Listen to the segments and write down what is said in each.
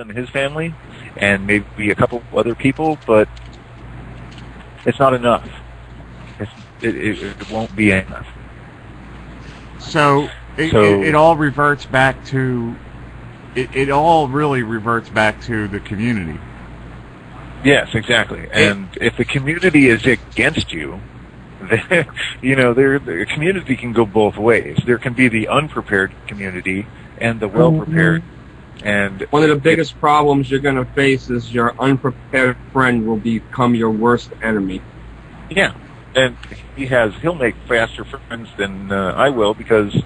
and his family, and maybe a couple other people, but it's not enough. It won't be enough. So it all reverts back to it all really reverts back to the community. Yes, exactly. And if the community is against you, then, the community can go both ways. There can be the unprepared community and the well-prepared. And one of the biggest problems you're going to face is your unprepared friend will become your worst enemy. Yeah, and he'll make faster friends than I will, because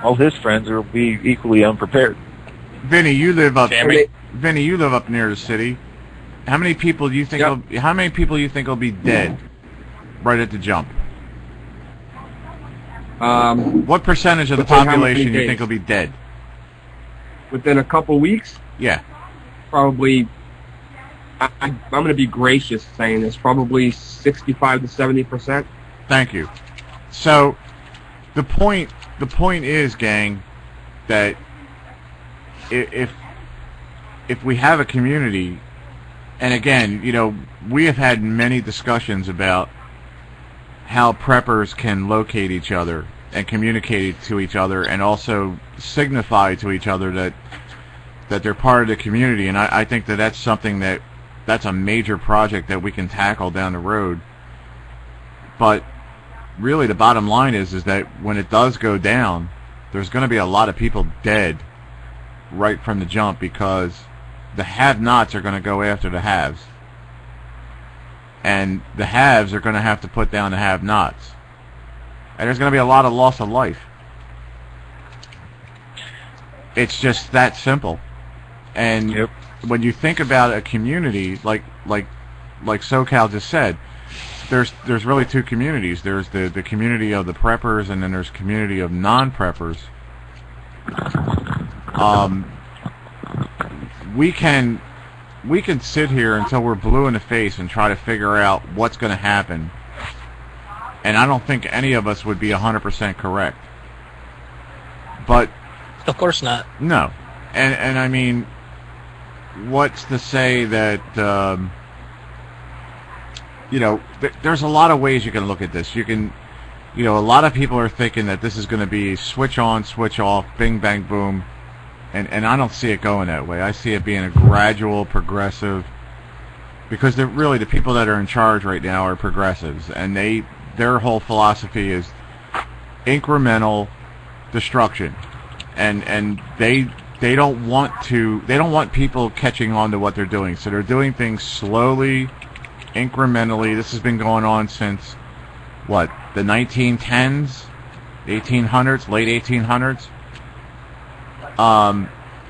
all his friends will be equally unprepared. Vinny, you live up near the city. How many people do you think? Yep. How many people do you think will be dead right at the jump? What percentage of the population do you think will be dead? Within a couple weeks? Yeah. Probably. I'm going to be gracious saying this. Probably 65 to 70%. Thank you. So, the point is, gang, that if we have a community, and again, we have had many discussions about how preppers can locate each other and communicate to each other, and also signify to each other that they're part of the community. And I think that's something that's a major project that we can tackle down the road. But really, the bottom line is that when it does go down, there's going to be a lot of people dead right from the jump, because the have-nots are going to go after the haves, and the haves are going to have to put down the have-nots, and there's going to be a lot of loss of life. It's just that simple. And when you think about a community like SoCal just said, there's really two communities. There's the community of the preppers, and then there's community of non-preppers. We can sit here until we're blue in the face and try to figure out what's going to happen, and I don't think any of us would be 100% correct. But of course not. No, and I mean, what's to say that there's a lot of ways you can look at this. You can, a lot of people are thinking that this is going to be switch on, switch off, bing, bang, boom. And I don't see it going that way. I see it being a gradual, progressive, because really the people that are in charge right now are progressives, and their whole philosophy is incremental destruction, and they don't want people catching on to what they're doing. So they're doing things slowly, incrementally. This has been going on since the 1910s, 1800s, late 1800s.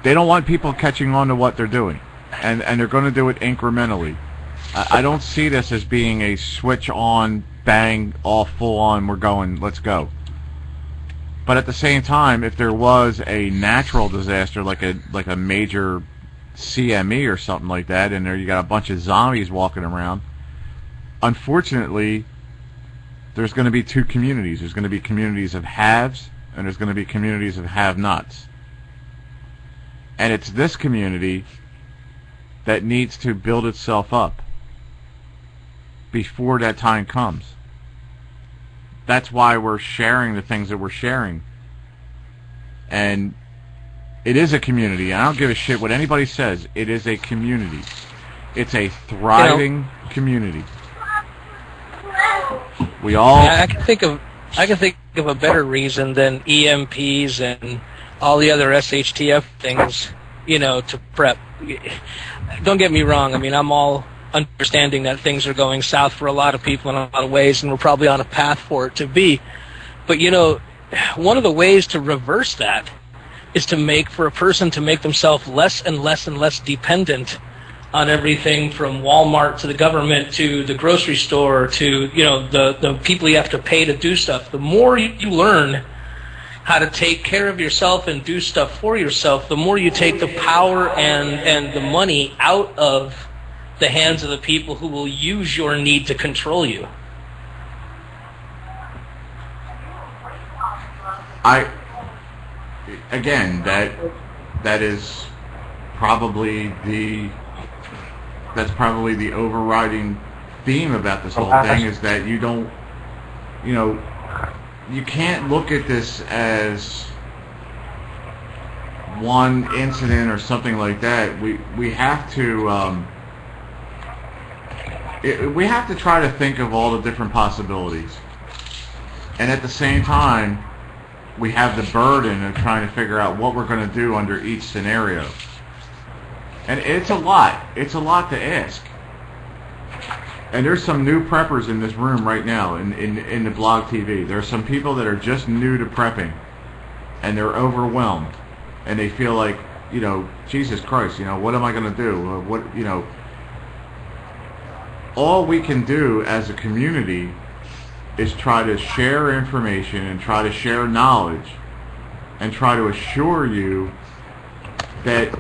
They don't want people catching on to what they're doing, and they're going to do it incrementally. I don't see this as being a switch on, bang, all full on, we're going, let's go. But at the same time, if there was a natural disaster like a major CME or something like that, and there you got a bunch of zombies walking around, unfortunately, there's going to be two communities. There's going to be communities of haves, and there's going to be communities of have-nots. And it's this community that needs to build itself up before that time comes. That's why we're sharing the things that we're sharing. And it is a community. I don't give a shit what anybody says. It is a community. It's a thriving community. We all... I can think of a better reason than EMPs and all the other SHTF things, to prep. Don't get me wrong. I mean, I'm all understanding that things are going south for a lot of people in a lot of ways, and we're probably on a path for it to be. But, one of the ways to reverse that is for a person to make themselves less and less and less dependent on everything from Walmart to the government to the grocery store to, the people you have to pay to do stuff. The more you learn how to take care of yourself and do stuff for yourself, the more you take the power and the money out of the hands of the people who will use your need to control you. Again, that is probably the overriding theme about this whole thing, is that you don't, you know, you can't look at this as one incident or something like that. We have to we have to try to think of all the different possibilities, and at the same time we have the burden of trying to figure out what we're going to do under each scenario. And it's a lot to ask. And there's some new preppers in this room right now in the blog TV. There are some people that are just new to prepping, and they're overwhelmed, and they feel like, you know, Jesus Christ, you know, what am I going to do? What, you know, all we can do as a community is try to share information and try to share knowledge and try to assure you that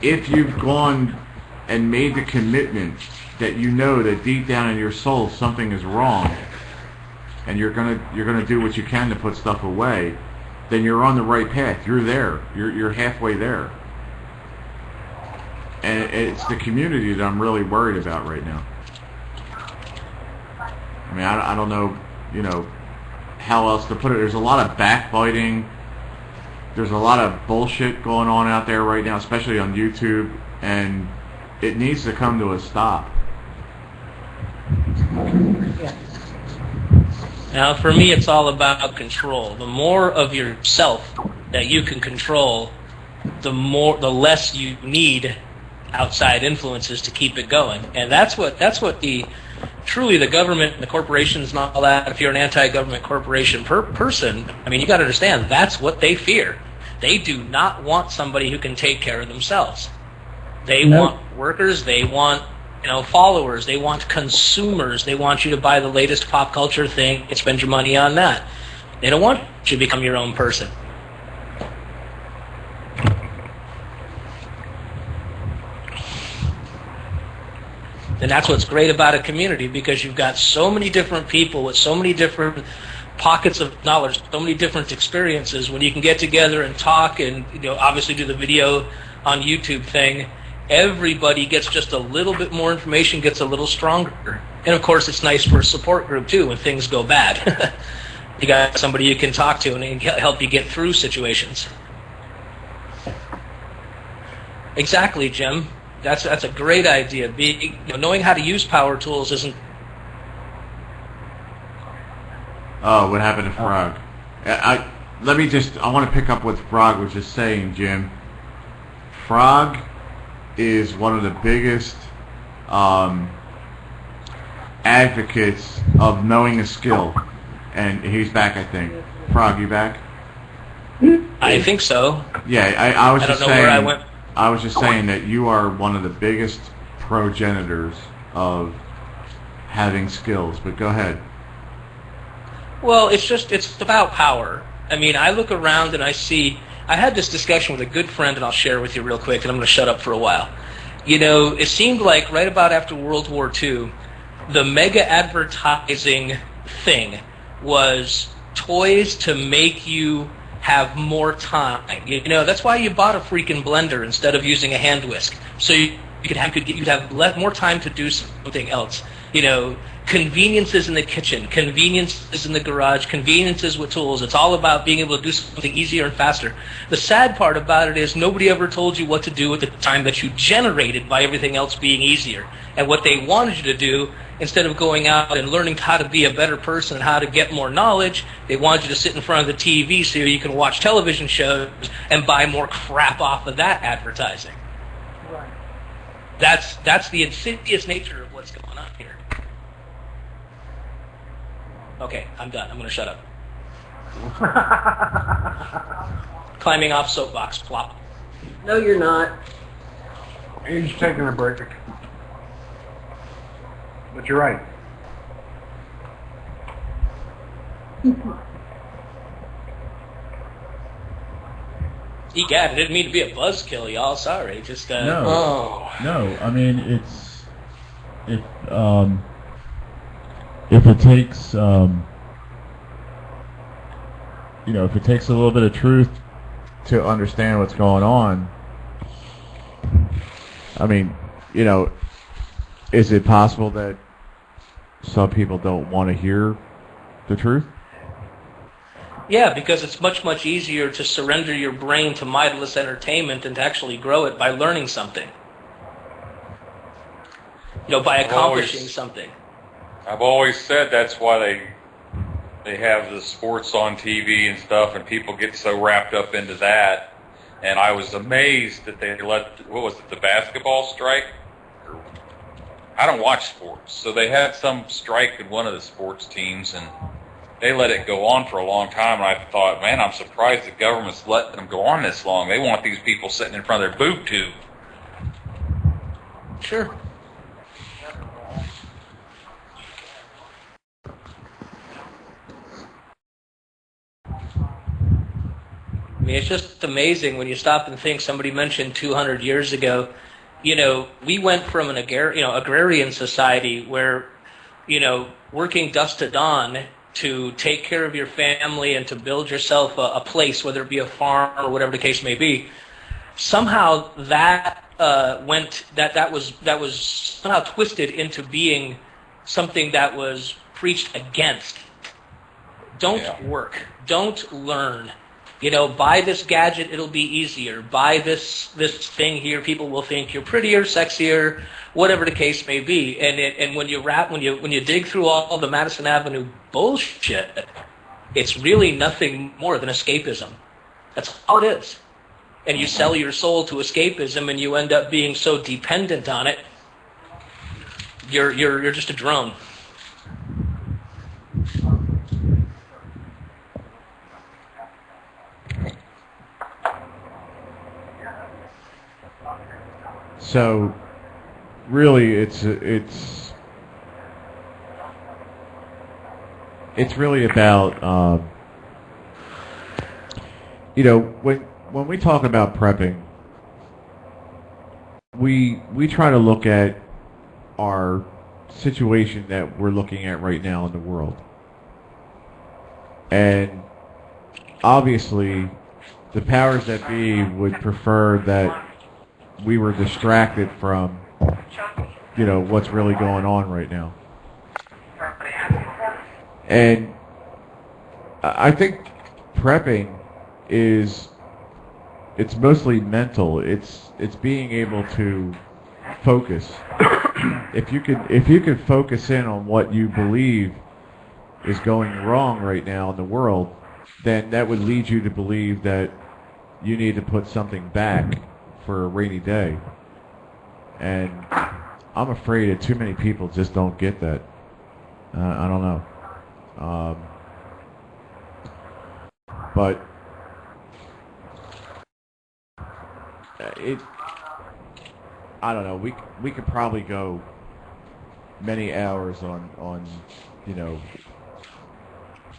if you've gone and made the commitment that you know that deep down in your soul something is wrong, and you're gonna do what you can to put stuff away, then you're on the right path. You're there. You're halfway there. And it's the community that I'm really worried about right now. I mean, I don't know, you know, how else to put it. There's a lot of backbiting. There's a lot of bullshit going on out there right now, especially on YouTube, and it needs to come to a stop. Now, for me, it's all about control. The more of yourself that you can control, the less you need outside influences to keep it going. And that's what truly the government and the corporations and all that, if you're an anti-government corporation person, I mean, you got to understand, that's what they fear. They do not want somebody who can take care of themselves. They want workers, they want, you know, followers, they want consumers, they want you to buy the latest pop culture thing and spend your money on that. They don't want you to become your own person. And that's what's great about a community, because you've got so many different people with so many different pockets of knowledge, so many different experiences. When you can get together and talk and, you know, obviously do the video on YouTube thing, everybody gets just a little bit more information, gets a little stronger. And of course, it's nice for a support group too when things go bad. You got somebody you can talk to and they can help you get through situations. Exactly, Jim. That's a great idea. Knowing how to use power tools isn't. Oh, what happened to Frog? I want to pick up what Frog was just saying, Jim. Frog is one of the biggest advocates of knowing a skill, and he's back, I think. Frog, you back? I think so. Yeah, I was I just don't know saying. where I went. I was just saying that you are one of the biggest progenitors of having skills, but go ahead. Well, it's about power. I mean, I look around and I had this discussion with a good friend, and I'll share with you real quick, and I'm going to shut up for a while. You know, it seemed like right about after World War II, the mega advertising thing was toys to make you have more time. You know, that's why you bought a freaking blender instead of using a hand whisk. So you'd have more time to do something else. You know, conveniences in the kitchen, conveniences in the garage, conveniences with tools. It's all about being able to do something easier and faster. The sad part about it is nobody ever told you what to do at the time that you generated by everything else being easier. And what they wanted you to do, instead of going out and learning how to be a better person and how to get more knowledge, they wanted you to sit in front of the TV so you can watch television shows and buy more crap off of that advertising. Right. That's the insidious nature of what's going on here. Okay, I'm done. I'm going to shut up. Climbing off soapbox, plop. No, you're not. He's taking a break. But you're right. Egad, I didn't mean to be a buzzkill, y'all. Sorry. Just No, I mean, if it takes, if it takes a little bit of truth to understand what's going on, I mean, is it possible that some people don't want to hear the truth? Yeah, because it's much, much easier to surrender your brain to mindless entertainment than to actually grow it by learning something. By accomplishing something. I've always said that's why they have the sports on TV and stuff, and people get so wrapped up into that. And I was amazed that they let, the basketball strike? I don't watch sports, so they had some strike in one of the sports teams, and they let it go on for a long time. And I thought, man, I'm surprised the government's letting them go on this long. They want these people sitting in front of their boob tube. Sure. I mean, it's just amazing when you stop and think. Somebody mentioned 200 years ago, we went from an agrarian society where, working dusk to dawn to take care of your family and to build yourself a place, whether it be a farm or whatever the case may be. Somehow that was somehow twisted into being something that was preached against. Don't work. Don't learn. Buy this gadget, it'll be easier. Buy this thing here, people will think you're prettier, sexier, whatever the case may be. And when you dig through all the Madison Avenue bullshit, it's really nothing more than escapism. That's all it is. And you sell your soul to escapism, and you end up being so dependent on it. You're just a drone. So, really, it's really about when we talk about prepping, we try to look at our situation that we're looking at right now in the world, and obviously, the powers that be would prefer that we were distracted from, what's really going on right now. And I think prepping it's mostly mental. It's being able to focus. If you could focus in on what you believe is going wrong right now in the world, then that would lead you to believe that you need to put something back for a rainy day. And I'm afraid that too many people just don't get that. I don't know. But I don't know. We could probably go many hours on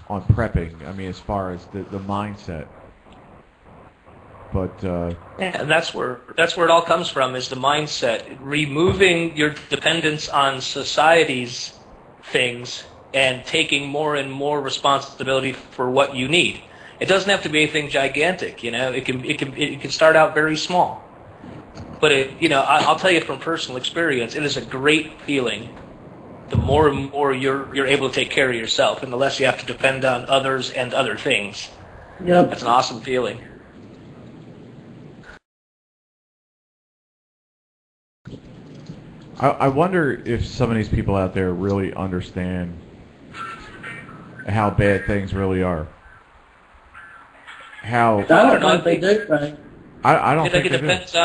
prepping. I mean, as far as the mindset. But and that's where it all comes from, is the mindset. Removing your dependence on society's things and taking more and more responsibility for what you need. It doesn't have to be anything gigantic, It can start out very small. But I'll tell you from personal experience, it is a great feeling. The more and more you're able to take care of yourself, and the less you have to depend on others and other things. Yep. That's an awesome feeling. I wonder if some of these people out there really understand how bad things really are. How I don't know if they do, Frank. I don't I think think it they depends do.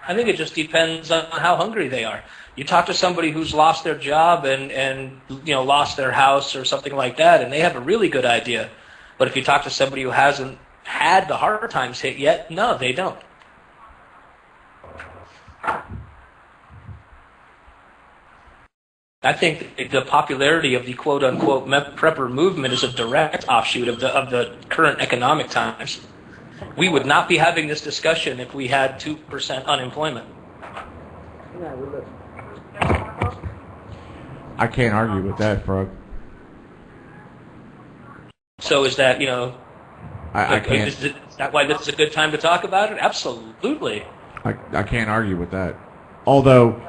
I think it just depends on how hungry they are. You talk to somebody who's lost their job and lost their house or something like that, and they have a really good idea. But if you talk to somebody who hasn't had the hard times hit yet, no, they don't. I think the popularity of the quote-unquote prepper movement is a direct offshoot of the current economic times. We would not be having this discussion if we had 2% unemployment. I can't argue with that, Frog. So is that, I can't. is that why this is a good time to talk about it? Absolutely. I can't argue with that. Although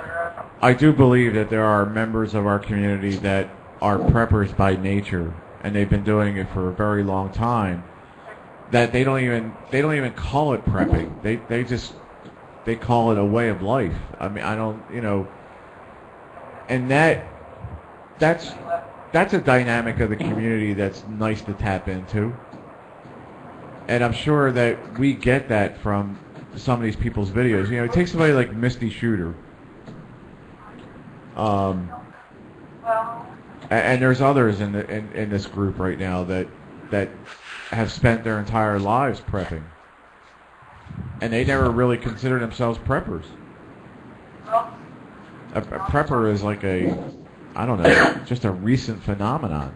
I do believe that there are members of our community that are preppers by nature, and they've been doing it for a very long time. That they don't even call it prepping. They call it a way of life. I mean, I don't, and that's a dynamic of the community that's nice to tap into. And I'm sure that we get that from some of these people's videos. Take somebody like Misty Shooter. And there's others in this group right now that have spent their entire lives prepping, and they never really consider themselves preppers. A prepper is like I don't know, just a recent phenomenon.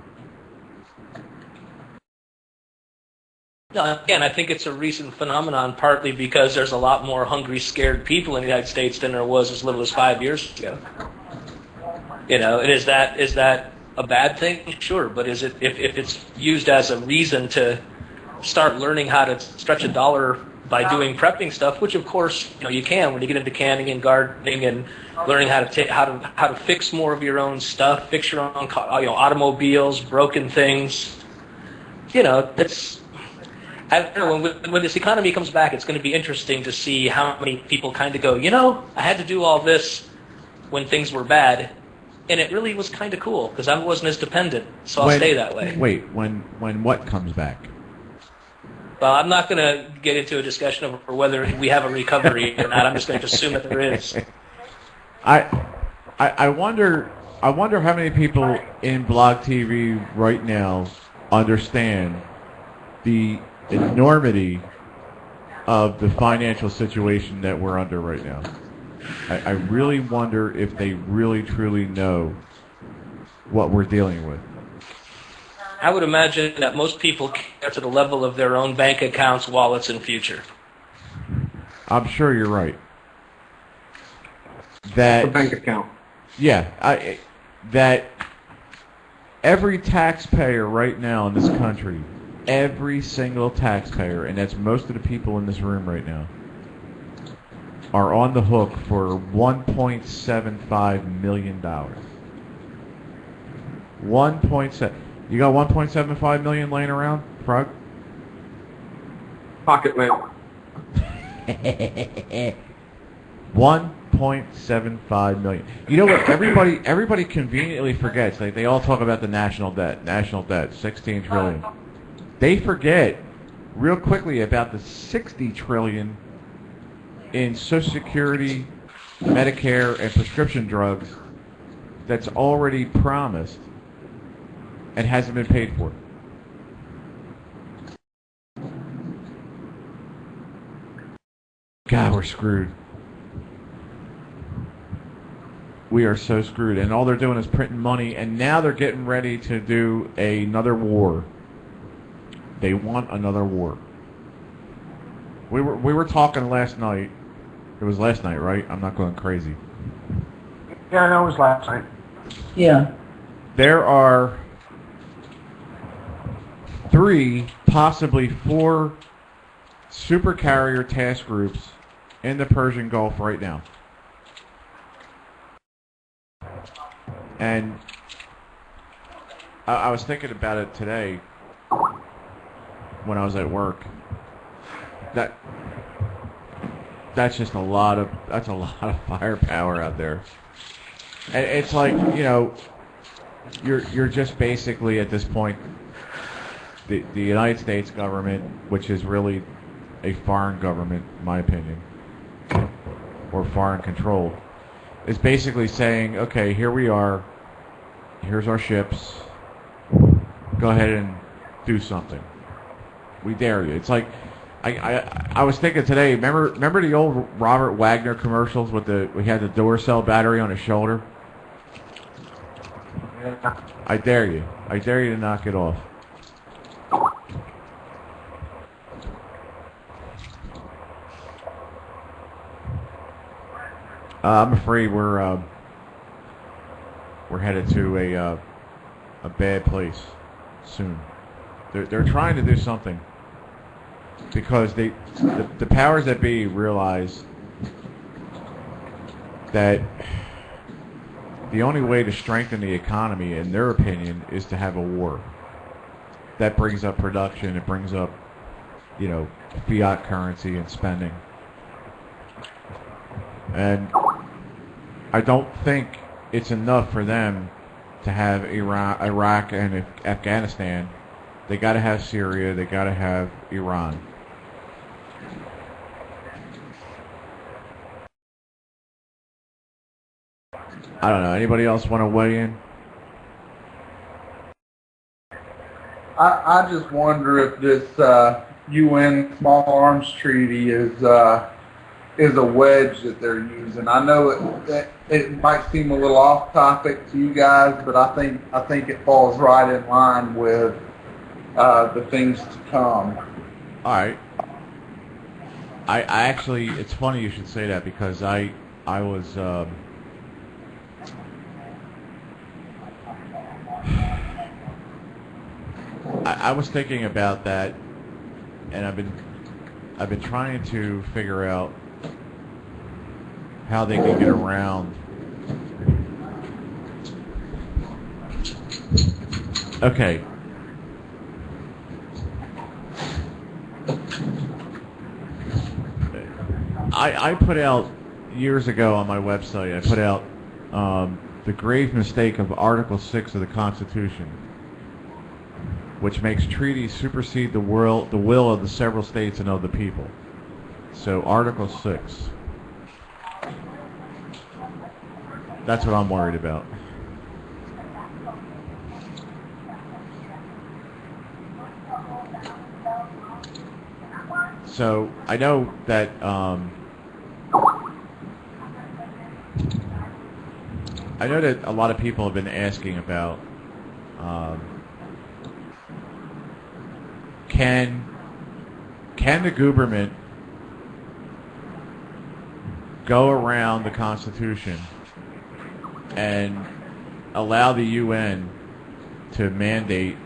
No, again, I think it's a recent phenomenon partly because there's a lot more hungry, scared people in the United States than there was as little as 5 years ago. And is that a bad thing? Sure, but is it if it's used as a reason to start learning how to stretch a dollar by doing prepping stuff, which of course you can when you get into canning and gardening and learning how to fix more of your own stuff, fix your own automobiles, broken things. It's. I don't know, when this economy comes back, it's going to be interesting to see how many people kind of go, I had to do all this when things were bad, and it really was kind of cool because I wasn't as dependent, so I'll stay that way. Wait, when what comes back? Well, I'm not going to get into a discussion of whether we have a recovery or not. I'm just going to assume that there is. I wonder how many people in Blog TV right now understand the enormity of the financial situation that we're under right now. I really wonder if they really truly know what we're dealing with. I would imagine that most people care to the level of their own bank accounts, wallets, and future. I'm sure you're right. That a bank account. Yeah, that every taxpayer right now in this country, every single taxpayer, and that's most of the people in this room right now, are on the hook for $1.75 million. 1.7. You got 1.75 million laying around, Frog? Pocket lamp. 1.75 million. You know what? Everybody conveniently forgets. Like they all talk about the national debt, 16 trillion. They forget real quickly about the 60 trillion in Social Security, Medicare, and prescription drugs that's already promised and hasn't been paid for. God, we're screwed. We are so screwed. And all they're doing is printing money, and now they're getting ready to do another war. They want another war. We were talking last night. It was last night, right? I'm not going crazy. Yeah, I know it was last night. Yeah. There are 3, possibly 4 supercarrier task groups in the Persian Gulf right now. And I was thinking about it today when I was at work. That's just a lot of firepower out there. And it's like, you're just basically at this point the United States government, which is really a foreign government, in my opinion, or foreign controlled, is basically saying, okay, here we are, here's our ships, go ahead and do something. We dare you. It's like, I was thinking today, remember the old Robert Wagner commercials with we had the Duracell battery on his shoulder? Yeah. I dare you to knock it off. I'm afraid we're headed to a bad place soon. They're trying to do something because the powers that be realize that the only way to strengthen the economy, in their opinion, is to have a war. That brings up production. It brings up, fiat currency and spending. And I don't think it's enough for them to have Iraq and Afghanistan. They got to have Syria. They got to have Iran. I don't know. Anybody else want to weigh in? I just wonder if this UN Small Arms Treaty is a wedge that they're using. I know it might seem a little off topic to you guys, but I think it falls right in line with the things to come. All right. I actually, it's funny you should say that, because I was. I was thinking about that, and I've been trying to figure out how they can get around. Okay. I put out years ago on my website, I put out the grave mistake of Article 6 of the Constitution, which makes treaties supersede the will of the several states and of the people. So Article 6. That's what I'm worried about. So I know that a lot of people have been asking about can the government go around the Constitution and allow the UN to mandate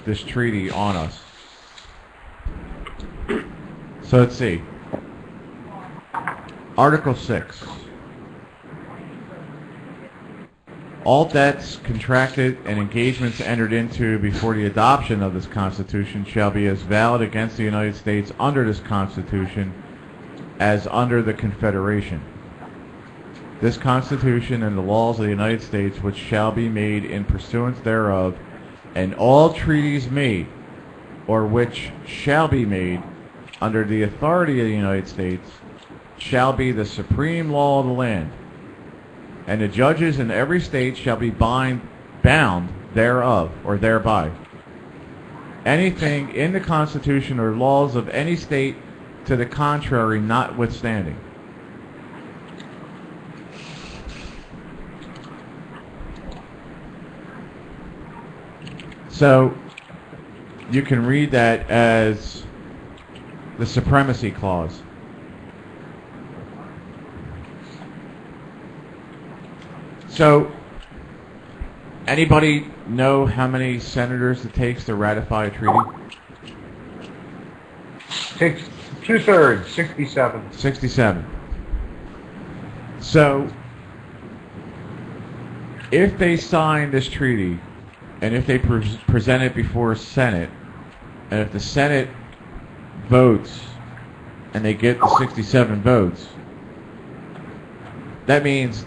this treaty on us? So let's see. Article 6. All debts contracted and engagements entered into before the adoption of this Constitution shall be as valid against the United States under this Constitution as under the Confederation. This Constitution and the laws of the United States which shall be made in pursuance thereof, and all treaties made or which shall be made under the authority of the United States shall be the supreme law of the land. And the judges in every state shall be bound thereof or thereby. Anything in the Constitution or laws of any state to the contrary notwithstanding. So you can read that as the Supremacy Clause. So, anybody know how many senators it takes to ratify a treaty? Takes 2/3, 67. 67. So, if they sign this treaty, and if they present it before a Senate, and if the Senate votes, and they get the 67 votes, that means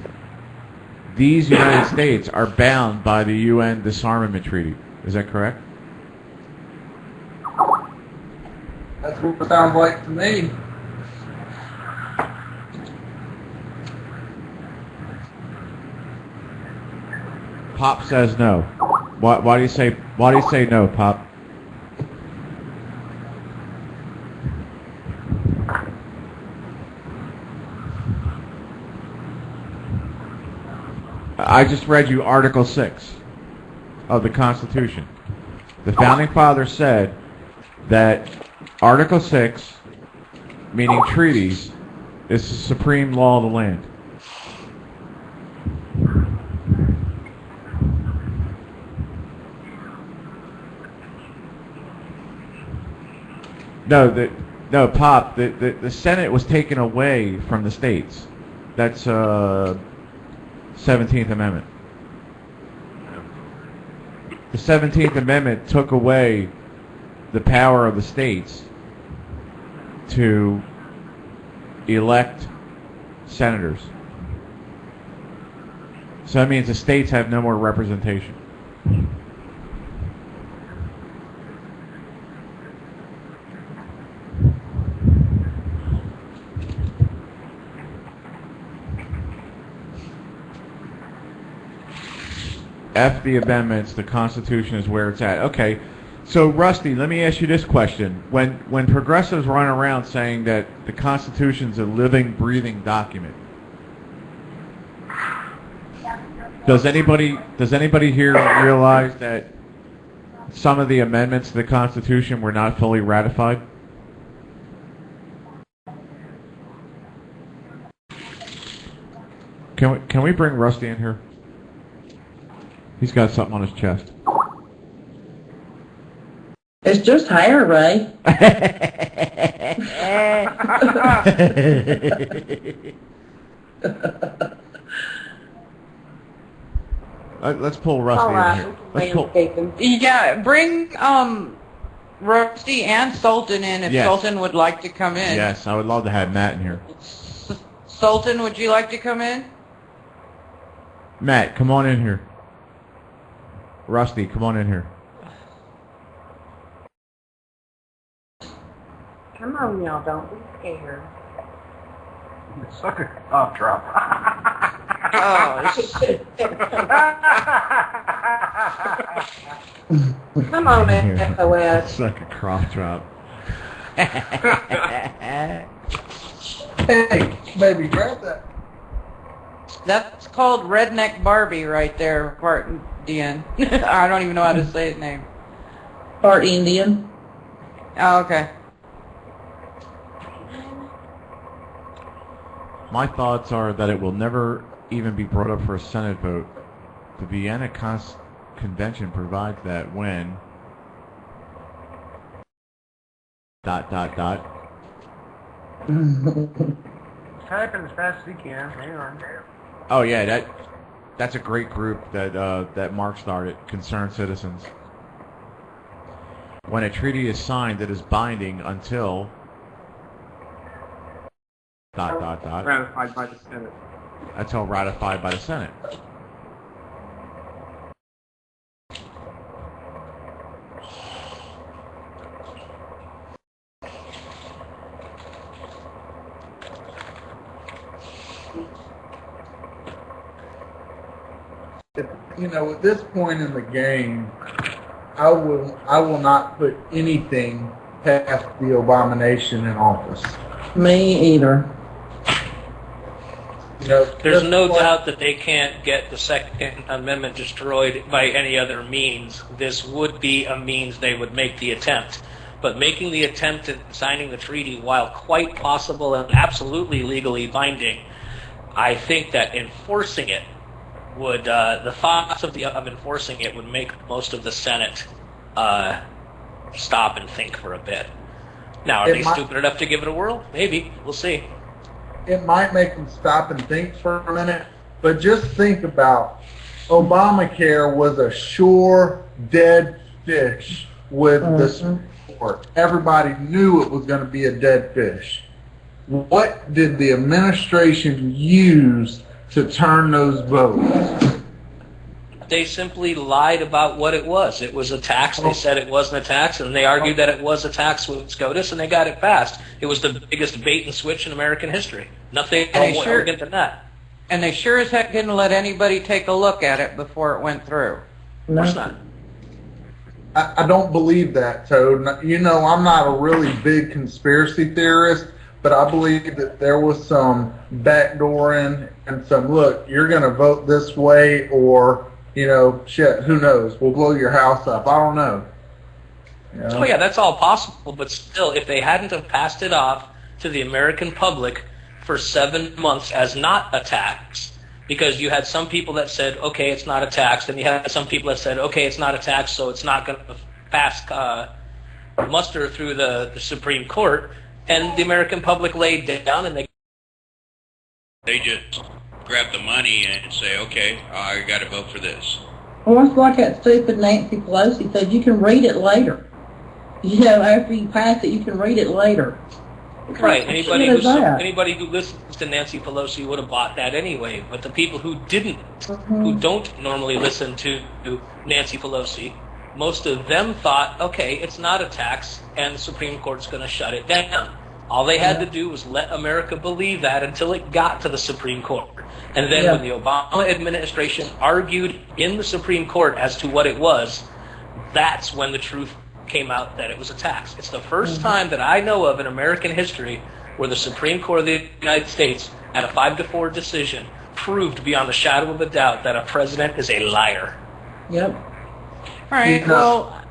these United States are bound by the UN Disarmament Treaty. Is that correct? That's what it sounds like to me. Pop says no. Why do you say no, Pop? I just read you Article 6 of the Constitution. The Founding Fathers said that Article 6, meaning treaties, is the supreme law of the land. No, Pop, the Senate was taken away from the states. That's 17th Amendment. The 17th Amendment took away the power of the states to elect senators. So that means the states have no more representation. F the amendments, the Constitution is where it's at. Okay, so Rusty, let me ask you this question. When progressives run around saying that the Constitution's a living, breathing document, does anybody here realize that some of the amendments to the Constitution were not fully ratified? Can we bring Rusty in here? He's got something on his chest. It's just hair, Ray. Let's pull Rusty in here. Let's pull. Yeah, bring Rusty and Sultan in if Yes. Sultan would like to come in. Yes, I would love to have Matt in here. Sultan, would you like to come in? Matt, come on in here. Rusty, come on in here. Come on, y'all. Don't be scared. Suck a cough drop. Come on, SOS. Suck a cough drop. Hey, baby, grab that. That's called Redneck Barbie right there, Part Indian. I don't even know how to say his name. Part Indian. Oh, okay. My thoughts are that it will never even be brought up for a Senate vote. The Vienna Convention provides that when ... Type in as fast as you can. Hang on. Oh yeah, that's a great group that Mark started, Concerned Citizens. When a treaty is signed, it is binding until ... Ratified by the Senate. until ratified by the Senate. You know, at this point in the game, I will not put anything past the abomination in office. Me either. You know, There's this no point- doubt that they can't get the Second Amendment destroyed by any other means. This would be a means they would make the attempt. But making the attempt at signing the treaty, while quite possible and absolutely legally binding, I think that enforcing it would, the thoughts of enforcing it would make most of the Senate stop and think for a bit. Now, are they stupid enough to give it a whirl? Maybe. We'll see. It might make them stop and think for a minute, but just think about Obamacare was a sure dead fish with the Supreme Court. Everybody knew it was going to be a dead fish. What did the administration use to turn those votes? They simply lied about what it was. It was a tax. They said it wasn't a tax, and they argued that it was a tax with SCOTUS, and they got it passed. It was the biggest bait and switch in American history. Nothing more arrogant than that. And they sure as heck didn't let anybody take a look at it before it went through. Of course not. I don't believe that, Toad. You know, I'm not a really big conspiracy theorist, but I believe that there was some backdooring and some, look, you're going to vote this way or, you know, shit, who knows? We'll blow your house up. I don't know. You know? Oh, yeah, that's all possible, but still, if they hadn't have passed it off to the American public for 7 months as not a tax, because you had some people that said, okay, it's not a tax, and you had some people that said, okay, it's not a tax, so it's not going to pass muster through the Supreme Court, and the American public laid down and they They just grab the money and say, okay, I got to vote for this. Well, it's like that stupid Nancy Pelosi said, you can read it later. You know, after you pass it, you can read it later. Right. Anybody who listens to Nancy Pelosi would have bought that anyway. But the people who didn't, who don't normally listen to Nancy Pelosi, most of them thought, okay, it's not a tax, and the Supreme Court's going to shut it down. All they had to do was let America believe that until it got to the Supreme Court. And then when the Obama administration argued in the Supreme Court as to what it was, that's when the truth came out that it was a tax. It's the first time that I know of in American history where the Supreme Court of the United States, at a 5-4 decision, proved beyond a shadow of a doubt that a president is a liar. Yep. All right, well,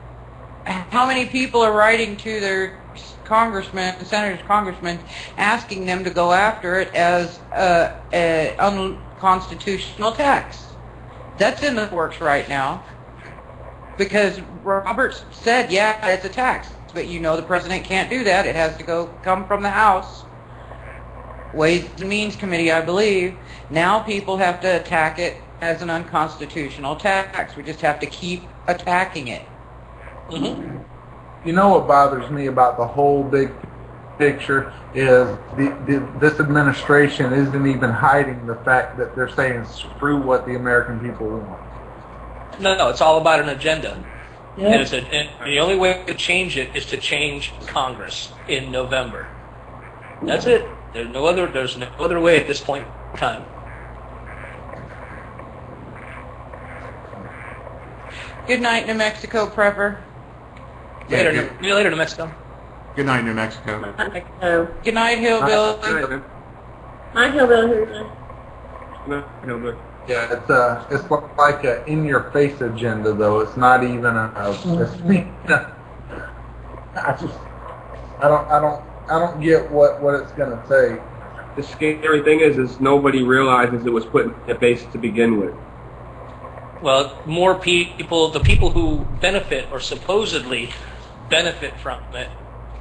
how many people are writing to their congressmen, senators, congressmen, asking them to go after it as an unconstitutional tax? That's in the works right now. Because Roberts said, yeah, it's a tax, but you know the president can't do that. It has to come from the House. Ways and Means Committee, I believe. Now people have to attack it as an unconstitutional tax. We just have to keep attacking it. You know what bothers me about the whole big picture is this administration isn't even hiding the fact that they're saying screw what the American people want. No, it's all about an agenda. Yeah. And the only way to change it is to change Congress in November. That's it. There's no other way at this point in time. Good night, New Mexico prepper. Later, New Mexico. Good night, New Mexico. Good night, Hillbilly. Hi, Hillbilly. Hillbilly. Yeah, it's like a in-your-face agenda, though. It's not even I don't get what it's going to take. The scary thing is nobody realizes it was put in the base to begin with. Well, more people, the people who benefit or supposedly benefit from it,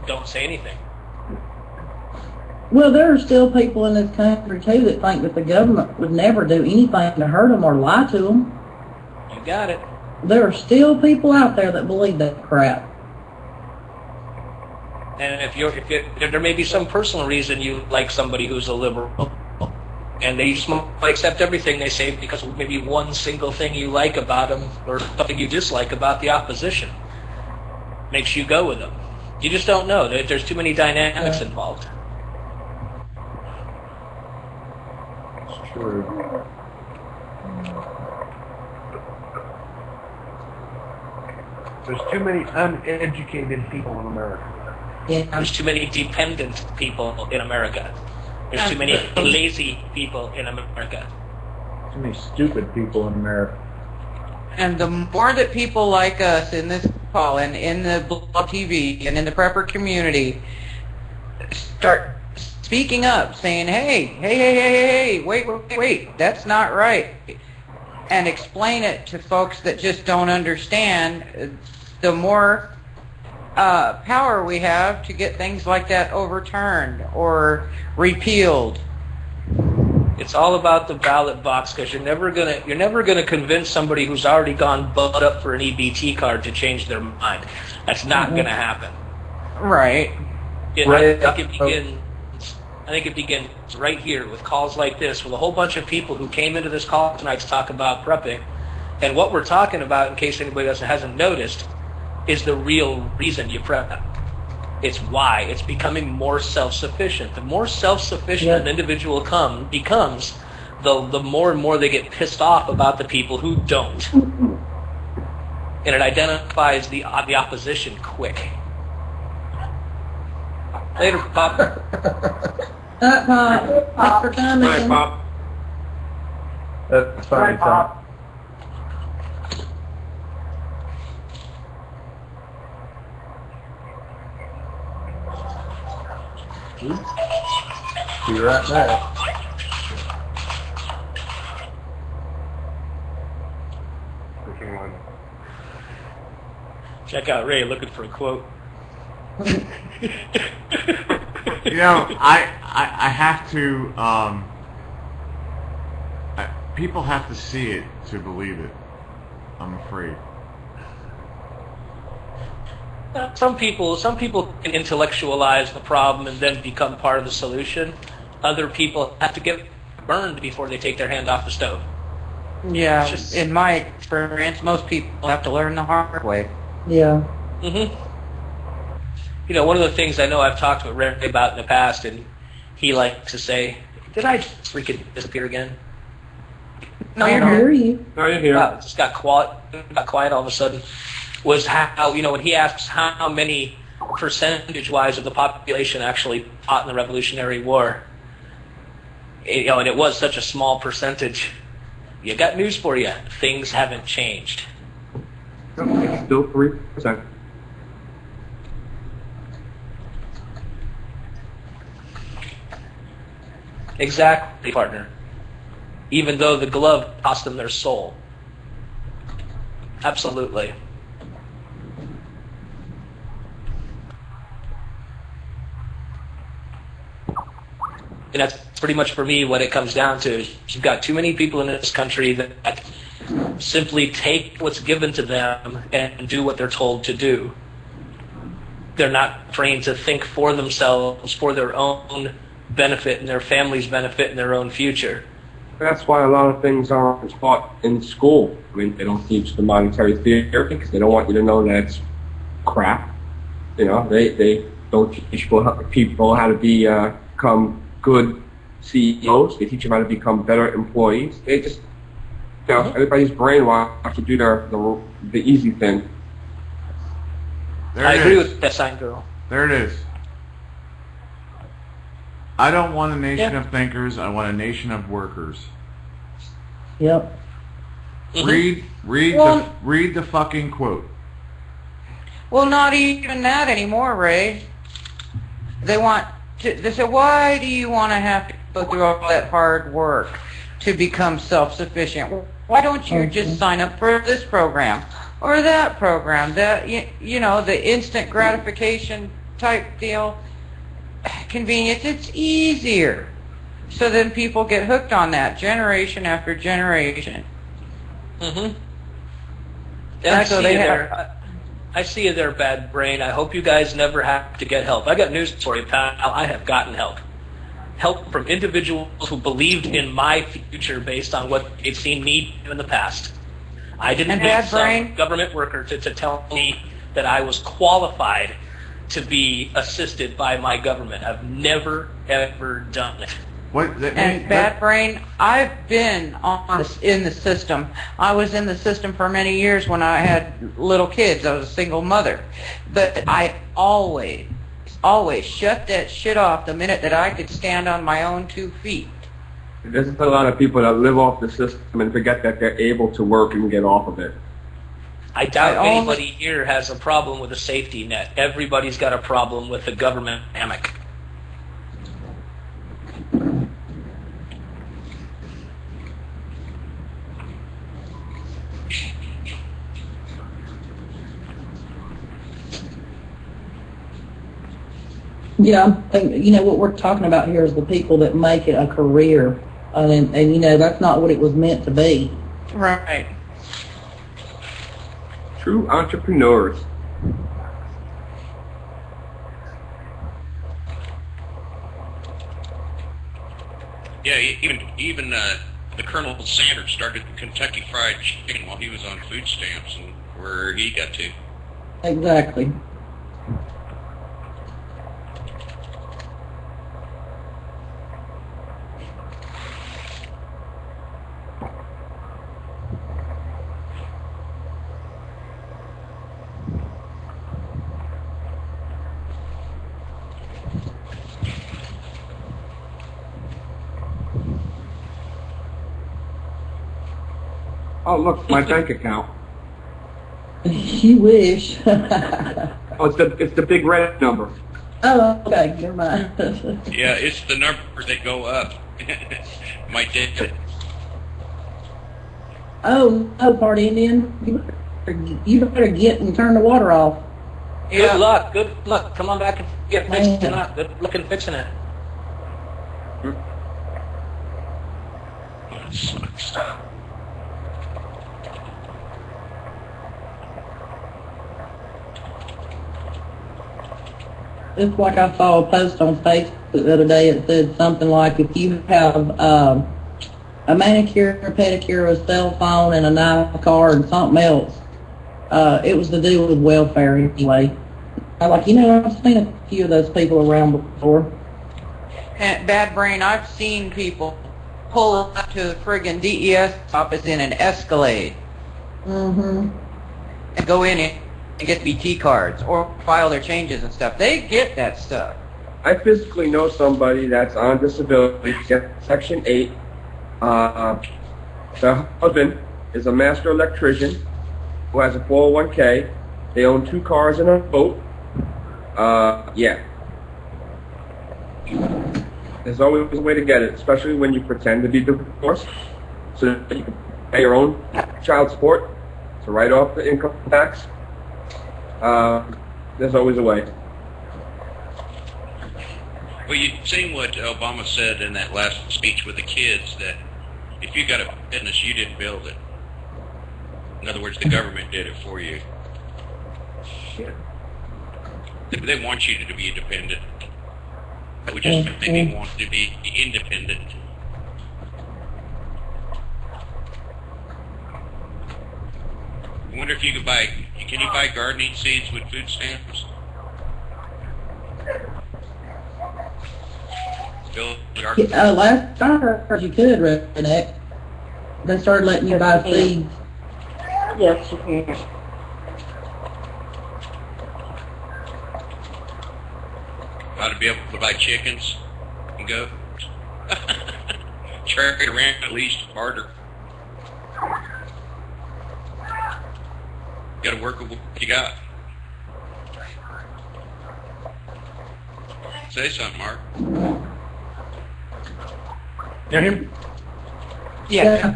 don't say anything. Well, there are still people in this country, too, that think that the government would never do anything to hurt them or lie to them. You got it. There are still people out there that believe that crap. And if there may be some personal reason you like somebody who's a liberal, and they just might accept everything they say because maybe one single thing you like about them or something you dislike about the opposition makes you go with them. You just don't know. There's too many dynamics involved. True. There's too many uneducated people in America. Yeah. There's too many dependent people in America. There's too many lazy people in America. Too many stupid people in America. And the more that people like us in this call and in the blog TV and in the prepper community start speaking up, saying, hey, wait, that's not right, and explain it to folks that just don't understand, the more power we have to get things like that overturned or repealed. It's all about the ballot box, because you're never gonna convince somebody who's already gone butt up for an EBT card to change their mind. That's not gonna happen. Right. I think it begins right here with calls like this, with a whole bunch of people who came into this call tonight to talk about prepping. And what we're talking about, in case anybody hasn't noticed, is the real reason you prep. It's why. It's becoming more self-sufficient. The more self-sufficient an individual becomes, the more and more they get pissed off about the people who don't. And it identifies the opposition quick. Later, Pop. Pop. Thanks for coming. Bye, Pop. That's funny, Tom. Be right back. Check out Ray looking for a quote. You know, I have to people have to see it to believe it. I'm afraid. Some people can intellectualize the problem and then become part of the solution. Other people have to get burned before they take their hand off the stove. Yeah, in my experience, most people have to learn the hard way. Yeah. Mm-hmm. You know, one of the things I know I've talked with Ray about in the past, and he likes to say, "Did I just freaking disappear again?" No, I hear you. No, you're here. Wow, it just got quiet all of a sudden. Was how, you know, when he asks how many percentage-wise of the population actually fought in the Revolutionary War, you know, and it was such a small percentage. You got news for you. Things haven't changed. It's still 3%. Exactly, partner. Even though the glove cost them their soul. Absolutely. And that's pretty much for me what it comes down to. You've got too many people in this country that simply take what's given to them and do what they're told to do. They're not trained to think for themselves, for their own benefit and their family's benefit and their own future. That's why a lot of things aren't taught in school. I mean, they don't teach the monetary theory because they don't want you to know that it's crap. You know, they don't teach people how to become good CEOs. They teach them how to become better employees. They just, you know, everybody's brainwashed to do the easy thing. I agree with that sign girl. There it is. I don't want a nation of thinkers. I want a nation of workers. Yep. Read the fucking quote. Well, not even that anymore, Ray. They say, why do you want to have to go through all that hard work to become self-sufficient? Why don't you just sign up for this program or that program? That you know, the instant gratification type deal, convenience. It's easier. So then people get hooked on that generation after generation. Mm-hmm. And I see you there, bad brain. I hope you guys never have to get help. I got news for you, pal. I have gotten help. Help from individuals who believed in my future based on what they'd seen me do in the past. I didn't need some government worker to tell me that I was qualified to be assisted by my government. I've never, ever done it. Bad brain, I've been in the system. I was in the system for many years when I had little kids. I was a single mother. But I always shut that shit off the minute that I could stand on my own 2 feet. There's a lot of people that live off the system and forget that they're able to work and get off of it. I doubt anybody here has a problem with a safety net. Everybody's got a problem with the government hammock. Yeah, I think, you know, what we're talking about here is the people that make it a career. And you know, that's not what it was meant to be. Right. True entrepreneurs. Yeah, even the Colonel Sanders started Kentucky Fried Chicken while he was on food stamps, and where he got to. Exactly. Oh, look, my bank account. You wish. Oh, it's the big red number. Oh, okay, never mind. Yeah, it's the numbers that go up. My dad. Oh, no, Party Indian. You better get and turn the water off. Good luck. Good luck. Come on back and get fixing it up. Good luck in fixing it. sucks. It's like I saw a post on Facebook the other day. It said something like, if you have a manicure, a pedicure, a cell phone, and a nice car and something else, it was to do with welfare anyway. I like, I've seen a few of those people around before. And Bad Brain, I've seen people pull up to the friggin' DES office in an Escalade. Mm-hmm. And go in and get BT cards or file their changes and stuff. They get that stuff. I physically know somebody that's on disability, Section 8. The husband is a master electrician who has a 401k. They own 2 cars and a boat. Yeah. There's always a way to get it, especially when you pretend to be divorced, so that you can pay your own child support, to write off the income tax. There's always a way. Well, you've seen what Obama said in that last speech with the kids, that if you got a business, you didn't build it. In other words, the government did it for you. They want you to be independent. I would just maybe want to be independent. I wonder if you could can you buy gardening seeds with food stamps? Last time I heard you could, Redneck. They started letting you buy seeds. Yes, you can. Ought to be able to buy chickens and goats. Trade around at least harder. You got to work with what you got. Say something, Mark. Now him? Yeah.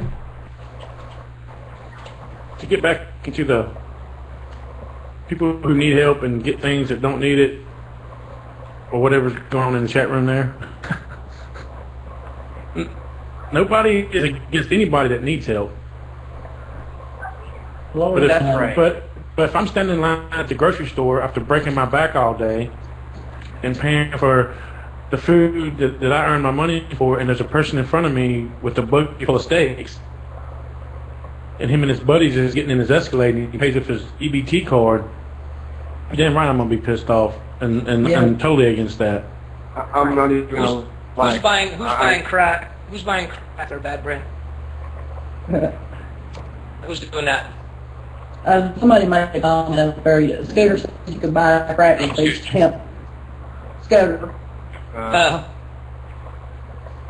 To get back into the people who need help and get things that don't need it, or whatever's going on in the chat room there. Nobody is against anybody that needs help. Well, But that's right. if I'm standing in line at the grocery store after breaking my back all day and paying for the food that I earned my money for, and there's a person in front of me with a buggy full of steaks, and him and his buddies is getting in his Escalade and he pays with his EBT card, damn right I'm going to be pissed off and totally against that. I'm not even gonna lie. Who's buying crack? Who's buying crack or Bad Brain? Who's doing that? Somebody might have gone down there. Scooter said you could buy crack and they hemp. Scooter. Let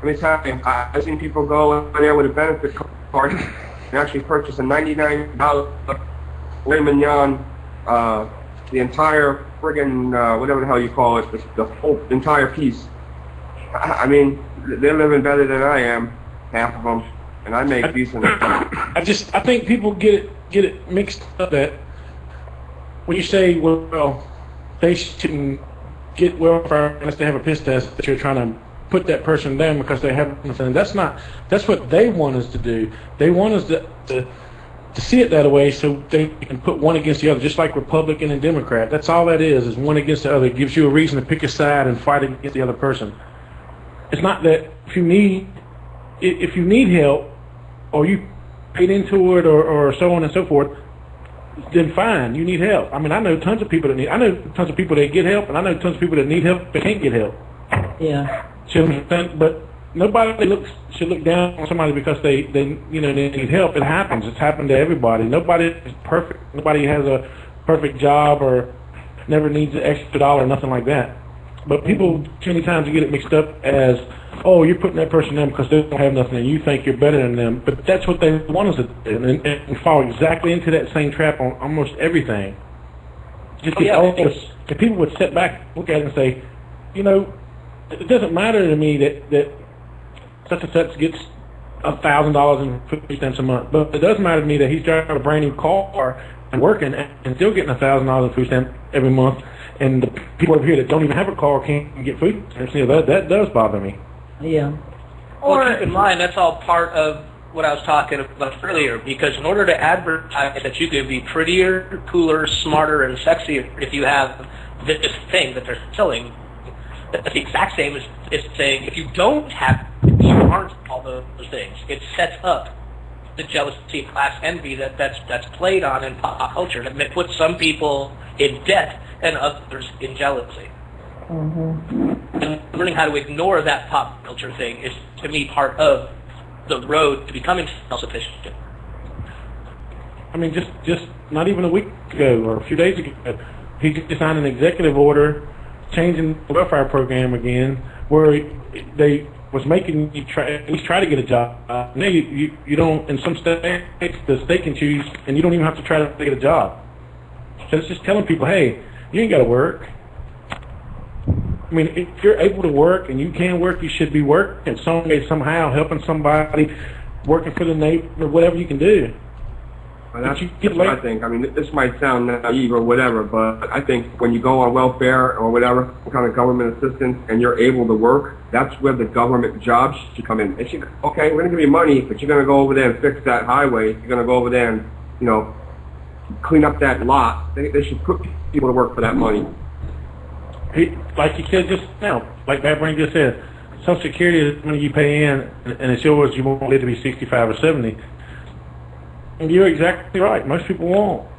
me tell you, I've seen people go in there with a benefit card and actually purchase a $99 filet mignon, the entire friggin' whatever the hell you call it, the whole entire piece. I mean, they're living better than I am, half of them, and I make decent. I think people get it mixed up that when you say, well, they shouldn't get welfare unless they have a piss test, that you're trying to put that person down because they have nothing. That's what they want us to do. They want us to see it that way so they can put one against the other, just like Republican and Democrat. That's all that is one against the other. It gives you a reason to pick a side and fight against the other person. It's not that if you need help or you paid into it or so on and so forth, then fine, you need help. I mean, I know tons of people that get help, and I know tons of people that need help but can't get help. Yeah. But nobody should look down on somebody because they need help. It happens. It's happened to everybody. Nobody is perfect. Nobody has a perfect job or never needs an extra dollar or nothing like that. But people too many times get it mixed up as, oh, you're putting that person in because they don't have nothing and you think you're better than them. But that's what they want us to do, and fall exactly into that same trap on almost everything. Just if people would step back, look at it and say, it doesn't matter to me that such and such gets $1,000 in food stamps a month, but it does matter to me that he's driving a brand new car and working and still getting $1,000 in food stamps every month, and the people over here that don't even have a car can't get food stamps. That does bother me. Yeah. Well, keep in mind, that's all part of what I was talking about earlier, because in order to advertise that you could be prettier, cooler, smarter, and sexier if you have this thing that they're selling, that's the exact same as saying if you don't have it, you aren't all those things. It sets up the jealousy, class envy that's played on in pop culture, that puts some people in debt and others in jealousy. And learning how to ignore that pop culture thing is, to me, part of the road to becoming self-sufficient. I mean, just not even a week ago or a few days ago, he just signed an executive order changing the welfare program again, where they was making you at least try to get a job. Now you don't. In some states, the state can choose, and you don't even have to try to get a job. So it's just telling people, hey, you ain't got to work. I mean, if you're able to work and you can work, you should be working some way, somehow, helping somebody, working for the neighbor, whatever you can do. Well, that's what I think. I mean, this might sound naive or whatever, but I think when you go on welfare or whatever, some kind of government assistance, and you're able to work, that's where the government jobs should come in. They should, okay, we're going to give you money, but you're going to go over there and fix that highway. You're going to go over there and, you know, clean up that lot. They should put people to work for that money. Like you said just now, like Bad Brain just said, Social Security is money you pay in, and it's yours. You won't live to be 65 or 70. And you're exactly right. Most people won't.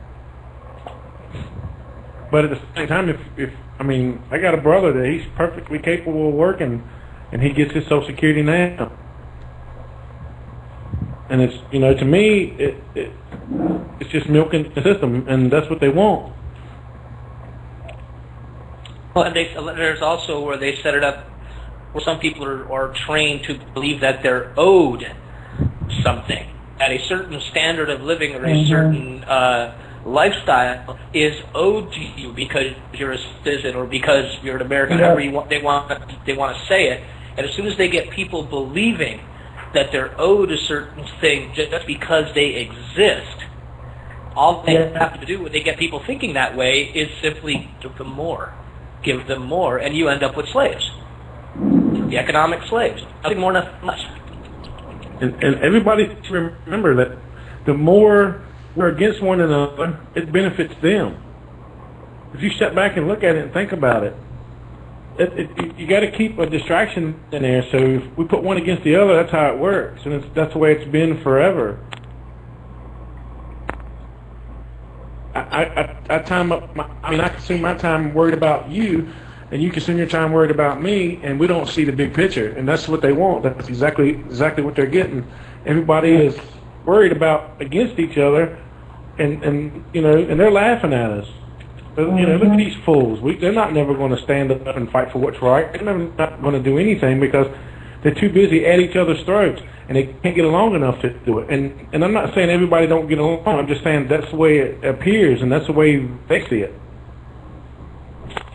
But at the same time, if I mean, I got a brother that he's perfectly capable of working, and he gets his Social Security now. And it's, you know, to me, it's just milking the system, and that's what they want. Well, and there's also where they set it up where some people are trained to believe that they're owed something. At a certain standard of living or a certain lifestyle is owed to you because you're a citizen or because you're an American, however they want to say it. And as soon as they get people believing that they're owed a certain thing just because they exist, all they have to do when they get people thinking that way is simply give them more. Give them more, and you end up with slaves. The economic slaves. Nothing more, nothing less. And everybody should remember that the more we're against one another, it benefits them. If you step back and look at it and think about it, you got to keep a distraction in there. So if we put one against the other, that's how it works, and that's the way it's been forever. I consume my time worried about you, and you consume your time worried about me, and we don't see the big picture, and that's what they want. That's exactly what they're getting. Everybody is worried about against each other, and you know, and they're laughing at us. You know, look at these fools. They're not never going to stand up and fight for what's right. They're never not going to do anything because they're too busy at each other's throats, and they can't get along enough to do it. And I'm not saying everybody don't get along. I'm just saying that's the way it appears, and that's the way they see it.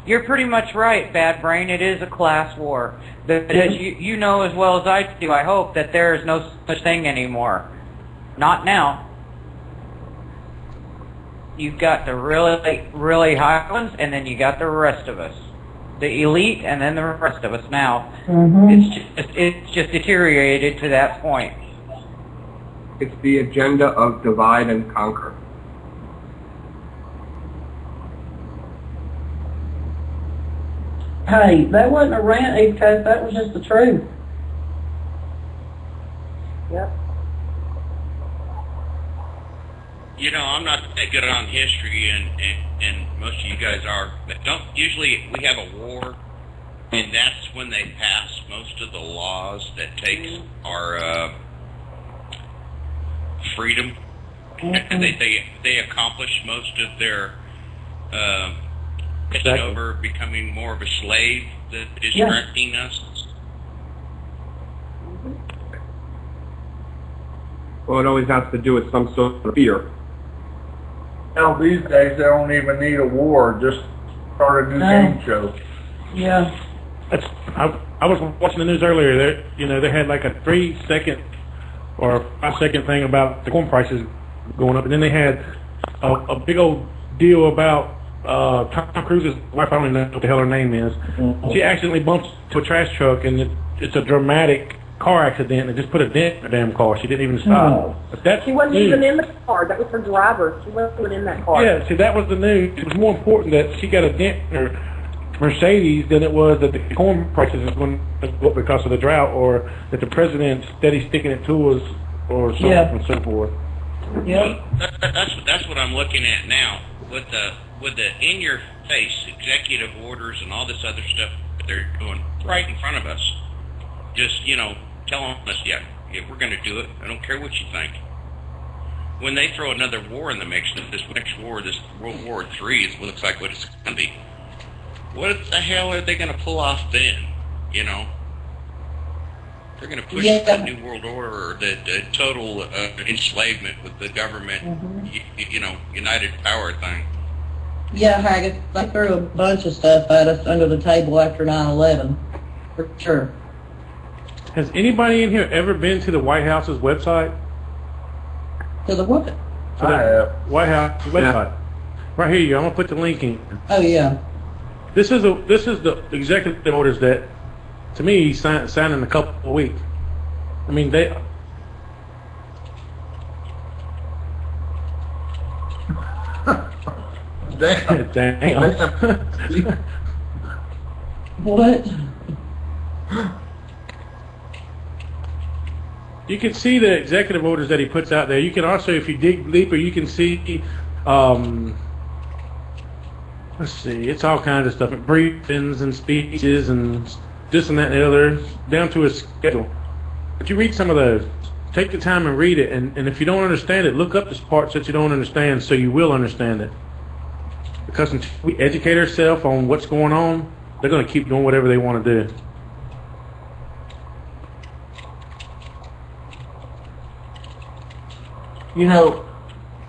You're pretty much right, Bad Brain. It is a class war. As you know as well as I do, I hope, that there is no such thing anymore. Not now. You've got the really, really high ones, and then you got the rest of us. The elite, and then the rest of us now. It's just deteriorated to that point. It's the agenda of divide and conquer. Hey, that wasn't a rant, East Coast. That was just the truth. Yep. You know, I'm not that good on history, and most of you guys are, but usually we have a war, and that's when they pass most of the laws that takes our freedom, and they accomplish most of their over becoming more of a slave that is threatening us. Well, it always has to do with some sort of fear. Now these days they don't even need a war, just start a new game show. Yeah. I was watching the news earlier. They had like a 3-second or 5-second thing about the corn prices going up, and then they had a big old deal about Tom Cruise's wife. I don't even know what the hell her name is. She accidentally bumps into a trash truck, and it's a dramatic car accident and just put a dent in the damn car. She didn't even stop. Oh. But that's She wasn't news. even in the car. That was her driver. She wasn't even in that car. Yeah, see, that was the news. It was more important that she got a dent in her Mercedes than it was that the corn prices is going to go up because of the drought, or that the president's steady sticking it to us, or so on and so forth. Yep. That's what I'm looking at now with the in-your-face executive orders and all this other stuff that they're doing right in front of us. Just telling us, yeah, we're going to do it. I don't care what you think. When they throw another war in the mix, this next war, this World War III, it looks like what it's going to be. What the hell are they going to pull off then? They're going to push the New World Order, or the total enslavement with the government, united power thing. Yeah, Haggis, they threw a bunch of stuff at us under the table after 9/11, for sure. Has anybody in here ever been to the White House's website? To the what? I have. White House website. Right here, you. I'm gonna put the link in. Oh yeah. This is the executive orders that, to me, signed in a couple of weeks. I mean, they. Damn. What? You can see the executive orders that he puts out there. You can also, if you dig deeper, you can see, let's see, it's all kinds of stuff, briefings and speeches and this and that and the other, down to his schedule. But you read some of those. Take the time and read it, and if you don't understand it, look up the parts that you don't understand so you will understand it. Because until we educate ourselves on what's going on, they're going to keep doing whatever they want to do.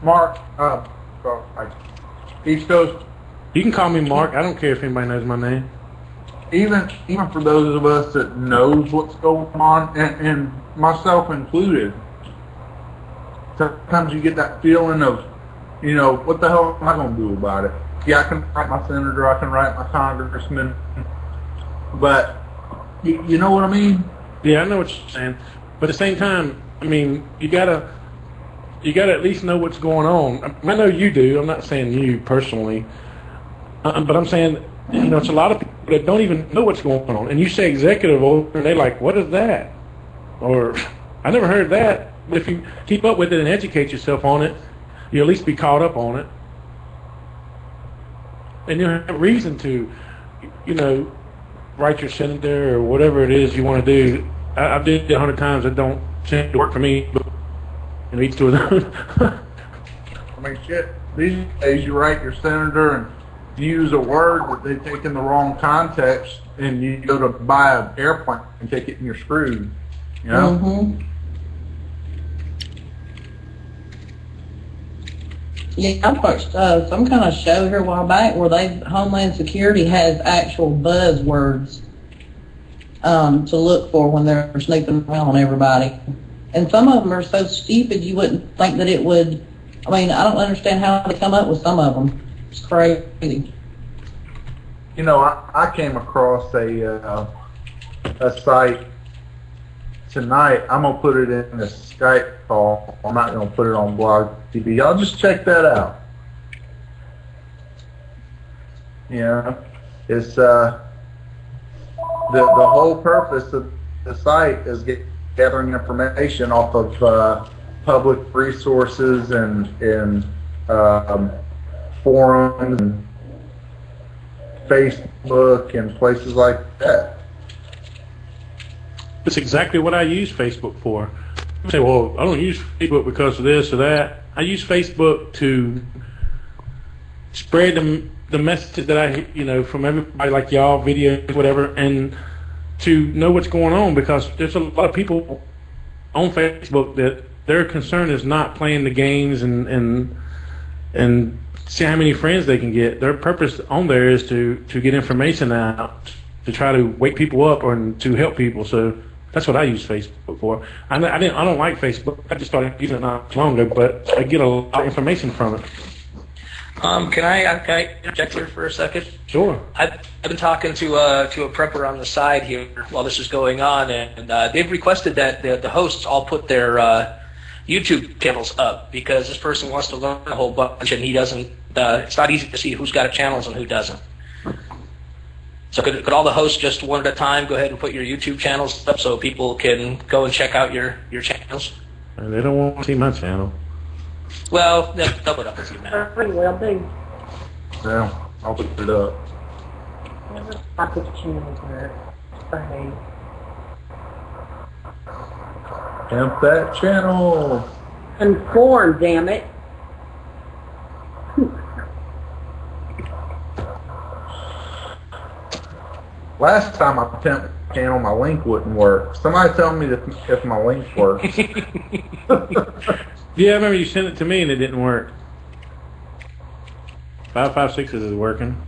Mark, East Coast. You can call me Mark. I don't care if anybody knows my name. Even for those of us that knows what's going on, and myself included, sometimes you get that feeling of, what the hell am I going to do about it? Yeah, I can write my senator, I can write my congressman, but you know what I mean? Yeah, I know what you're saying. But at the same time, I mean, you gotta at least know what's going on. I know you do. I'm not saying you personally, but I'm saying, it's a lot of people that don't even know what's going on. And you say executive order, and they're like, "What is that?" Or, "I never heard that." But if you keep up with it and educate yourself on it, you'll at least be caught up on it, and you'll have reason to, write your senator or whatever it is you want to do. I've did it 100 times. It don't seem to work for me, but each to his own. I mean, shit, these days you write your senator and you use a word that they take in the wrong context, and you go to buy an airplane and take it and you're screwed, Mm-hmm. Yeah, I watched some kind of show here a while back where Homeland Security has actual buzzwords to look for when they're snooping around on everybody. And some of them are so stupid you wouldn't think that it would. I mean, I don't understand how they come up with some of them. It's crazy. I came across a site tonight. I'm gonna put it in a Skype call. I'm not gonna put it on Blog TV. Y'all just check that out. It's the whole purpose of the site is gathering information off of public resources and forums and Facebook and places like that. That's exactly what I use Facebook for. You say, well, I don't use Facebook because of this or that. I use Facebook to spread the message that I, from everybody like y'all, videos, whatever, and to know what's going on, because there's a lot of people on Facebook that their concern is not playing the games and see how many friends they can get. Their purpose on there is to get information out, to try to wake people up or to help people. So that's what I use Facebook for. I don't like Facebook. I just started using it not long ago, but I get a lot of information from it. Can I interject here for a second? Sure. I've been talking to a prepper on the side here while this is going on, and they've requested that the hosts all put their YouTube channels up because this person wants to learn a whole bunch, and he doesn't. It's not easy to see who's got channels and who doesn't. So could all the hosts just one at a time go ahead and put your YouTube channels up so people can go and check out your channels? They don't want to see my channel. Well, they'll put up with you, man. Well, big. Yeah, I'll put it up. I put the channels there. Okay. Pimp that channel. Conform, damn it. Last time I pimped the channel, my link wouldn't work. Somebody tell me if my link works. Yeah, I remember you sent it to me and it didn't work. 556 is working.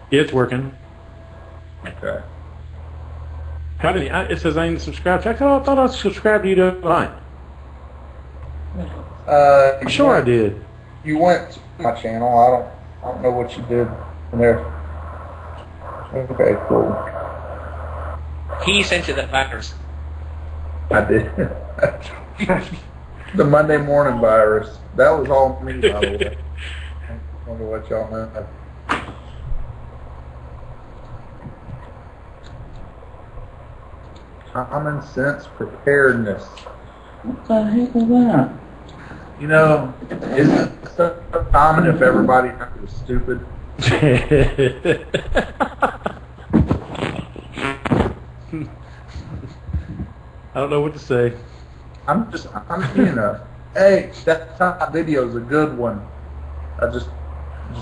Yeah, it's working. Okay. How did it says I ain't subscribed. I thought I subscribed to you to line. I'm sure I did. You went to my channel. I don't know what you did from there. Okay, cool. He sent you that virus. I did. The Monday morning virus. That was all me, by the way. I want to let y'all know. Common sense preparedness. What the heck is that? You know, isn't it so common if everybody was stupid? I don't know what to say. I'm you know, hey, that top video is a good one. I just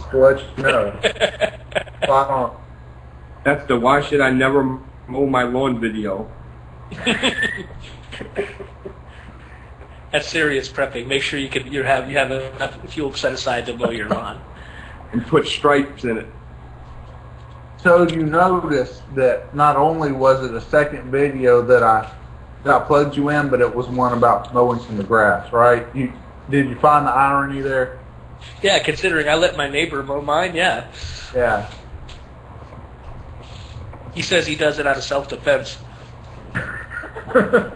to let you know. Spot on. That's the why should I never mow my lawn video. That's serious prepping. Make sure you have enough fuel set aside to mow your lawn. And put stripes in it. So you noticed that not only was it a second video that I plugged you in, but it was one about mowing the grass, right? Did you find the irony there? Yeah, considering I let my neighbor mow mine, yeah. Yeah. He says he does it out of self-defense. I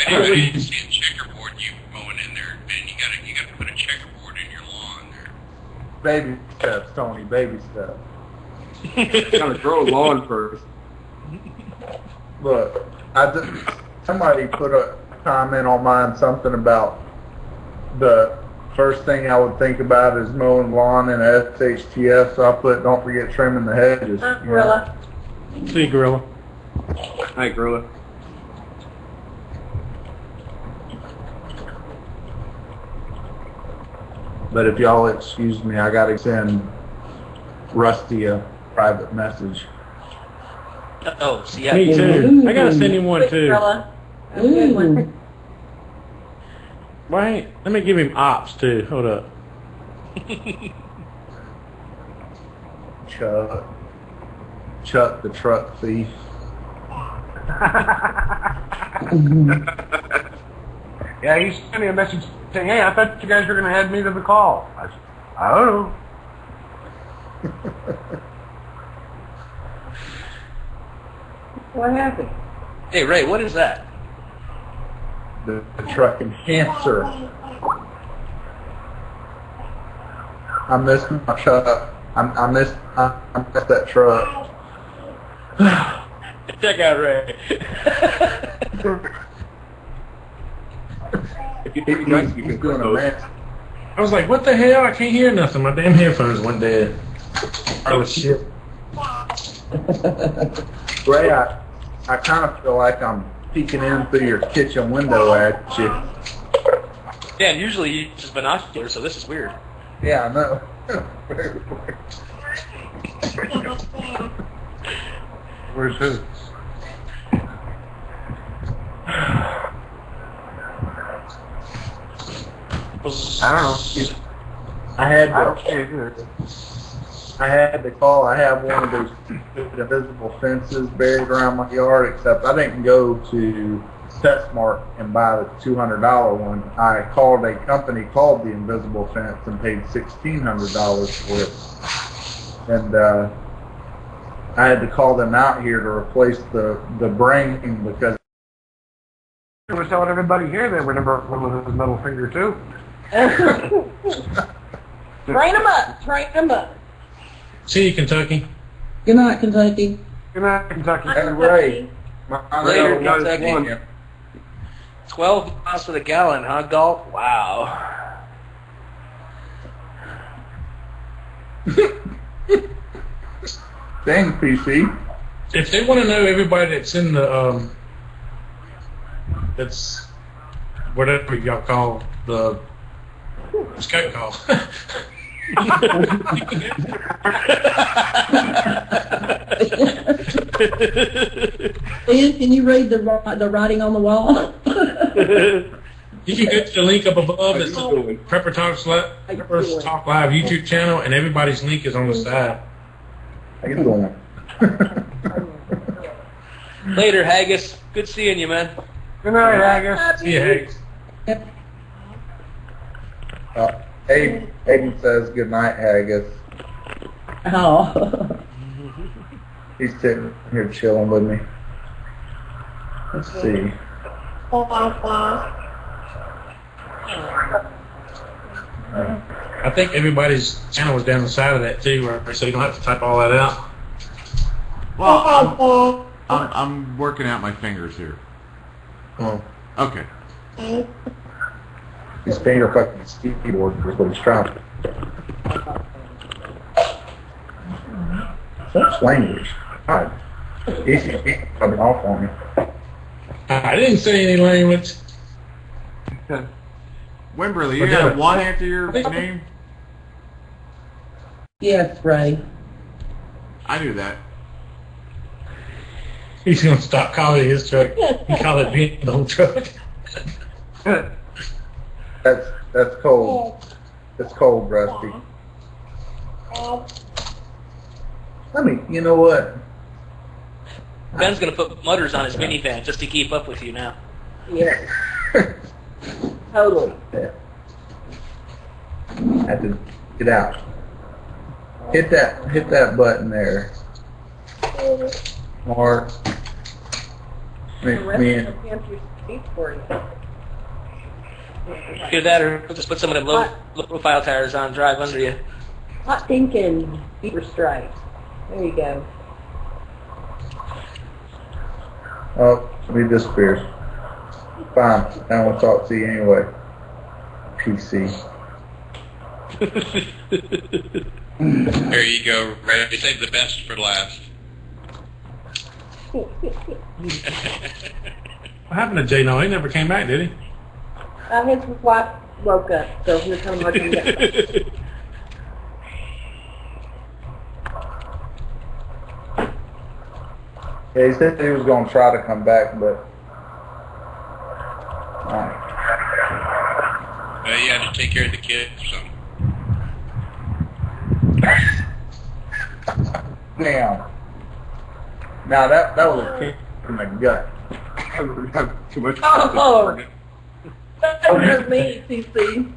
didn't see a checkerboard you mowing in there, man. You gotta put a checkerboard in your lawn there. Baby steps, Tony, baby steps. Gotta grow a lawn first. Look, somebody put a comment on mine, something about the first thing I would think about is mowing lawn in a SHTF, so I put don't forget trimming the hedges. Gorilla. See you, Gorilla. Hi, Gorilla. But if y'all excuse me, I gotta send Rusty a private message. Oh, see, yeah. Me too. I gotta send him one too. Gorilla. That's a good one. Right. Let me give him ops too. Hold up. Chuck the truck thief. Yeah, he sent me a message saying, hey, I thought you guys were going to add me to the call. I said, I don't know. What happened? Hey, Ray, what is that? The truck enhancer. I miss my truck. I miss that truck. Check out Ray. He's doing a mess. I was like, what the hell? I can't hear nothing. My damn headphones went dead. Oh, shit. Ray, I kind of feel like I'm peeking in through your kitchen window at you. Yeah, and usually you use binoculars, so this is weird. Yeah, I know. Where's who? I don't know. I had to call. I have one of those invisible fences buried around my yard, except I didn't go to PetSmart and buy the $200 one. I called a company called the Invisible Fence and paid $1,600 for it. And I had to call them out here to replace the brain because I was telling everybody here they were number one with his middle finger too. Train them up. Train them up. See you, Kentucky. Good night, Kentucky. Good night, Kentucky. Hey, Ray. Later, Kentucky. 12 miles to the gallon, huh, Galt? Wow. Thanks, PC. If they want to know everybody that's in the, that's whatever y'all call the Skype call. Ian, can you read the writing on the wall? You can go to the link up above. It's Prepper Talk Live YouTube channel, and everybody's link is on the side. How you doing? Later, Haggis. Good seeing you, man. Good night, Haggis. See you, Haggis. Hayden says good night, Haggis. Oh. He's sitting here chilling with me. Let's see. I think everybody's channel was down the side of that too, so you don't have to type all that out. Well, I'm working out my fingers here. Oh. Okay. His finger fucking keyboard is what he's trying. Such language. God. He's coming off on me. I didn't say any language. Wimberly, you got a one after your name? Yes, Ray. I knew that. He's going to stop calling his truck. He called it being the whole truck. That's cold. That's cold, Rusty. I mean, you know what? Ben's going to put mutters on his minivan just to keep up with you now. Yeah. Totally. Yeah. Have to get out. Hit that button there. Mark. Me and Either that or just put some of them low profile tires on, drive under you. Hot thinking beaver stripes. There you go. oh, he disappears. Fine. I don't want to talk to you anyway. PC. There you go, Ray. Save the best for last. What happened to Jay? No, he never came back, did he? His wife woke up, so he was coming to get Yeah, he said he was going to try to come back, but... You had to take care of the kids or something. Damn. Now that was a kick in the gut. Too much. Oh, that was me, CC.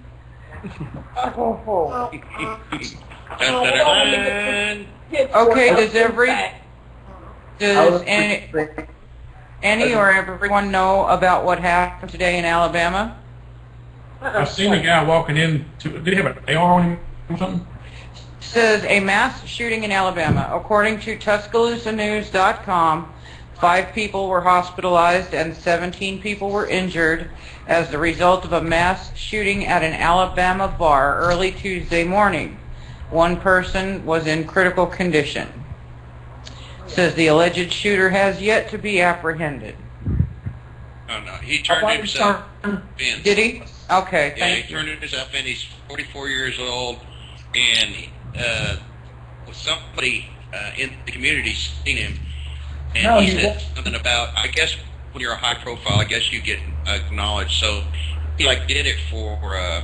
Oh. Okay, does any or everyone know about what happened today in Alabama? I've seen a guy walking in. Did he have an AR on him or something? Says a mass shooting in Alabama. According to TuscaloosaNews.com, 5 people were hospitalized and 17 people were injured as the result of a mass shooting at an Alabama bar early Tuesday morning. 1 person was in critical condition. Says the alleged shooter has yet to be apprehended. Oh no, he turned himself in. Did he? Okay, Yeah, he thank you. turned himself in. He's 44 years old, and somebody in the community seen him, and he said something about, I guess when you're a high profile, I guess you get acknowledged. So he like did it for. I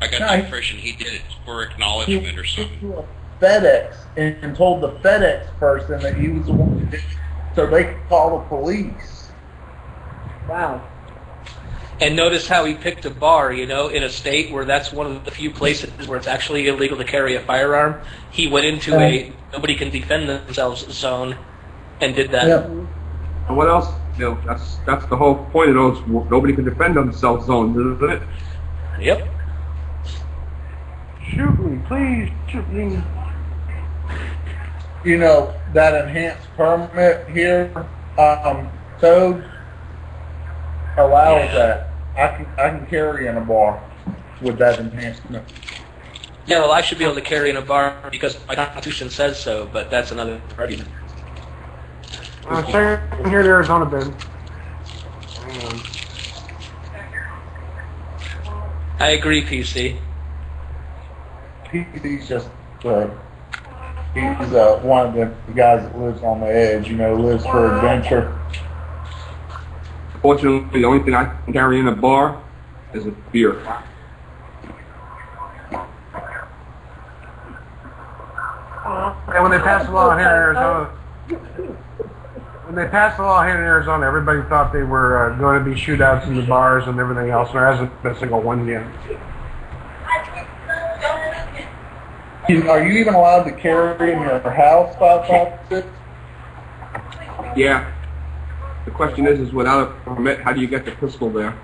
got the impression he did it for acknowledgement or something. FedEx and told the FedEx person that he was the one who did it, so they could call the police. Wow. And notice how he picked a bar, in a state where that's one of the few places where it's actually illegal to carry a firearm. He went into a nobody can defend themselves zone and did that. Yep. And what else? That's the whole point of those nobody can defend themselves zones, isn't it? Yep. Shoot me, please, shoot me. You know, that enhanced permit here, Tues allows that. I can carry in a bar with that enhancement. Yeah, well, I should be able to carry in a bar because my Constitution says so, but that's another argument. Same here in Arizona, Ben. I agree, PC. He's just he's one of the guys that lives on the edge, lives for adventure. Fortunately, the only thing I can carry in a bar is a beer. And when they passed the law here in Arizona, everybody thought they were going to be shootouts in the bars and everything else, and there hasn't been a single one yet. Are you even allowed to carry in your house 5.56? Yeah. The question is without a permit, how do you get the pistol there?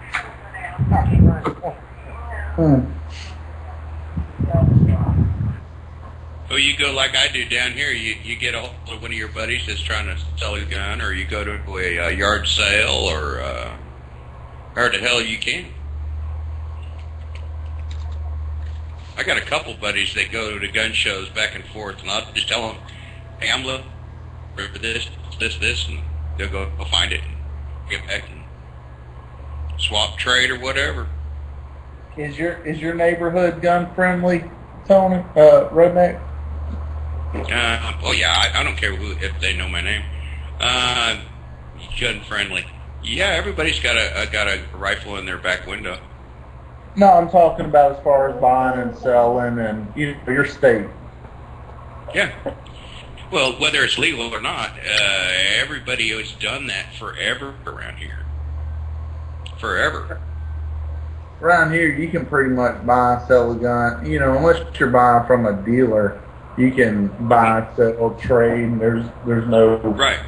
Well, you go like I do down here. You get a hold of one of your buddies that's trying to sell a gun, or you go to a yard sale, or the hell you can. I got a couple buddies that go to the gun shows back and forth, and I'll just tell them, hey, I'm looking for this, and they'll go find it and get back and swap trade or whatever. Is your neighborhood gun friendly, Tony? Redneck? Oh yeah, I don't care if they know my name. Gun friendly. Yeah, everybody's got a rifle in their back window. No, I'm talking about as far as buying and selling and your state. Yeah. Well, whether it's legal or not, everybody has done that forever around here. Forever. Around here, you can pretty much buy and sell a gun. Unless you're buying from a dealer, you can buy, sell, trade. And there's no right.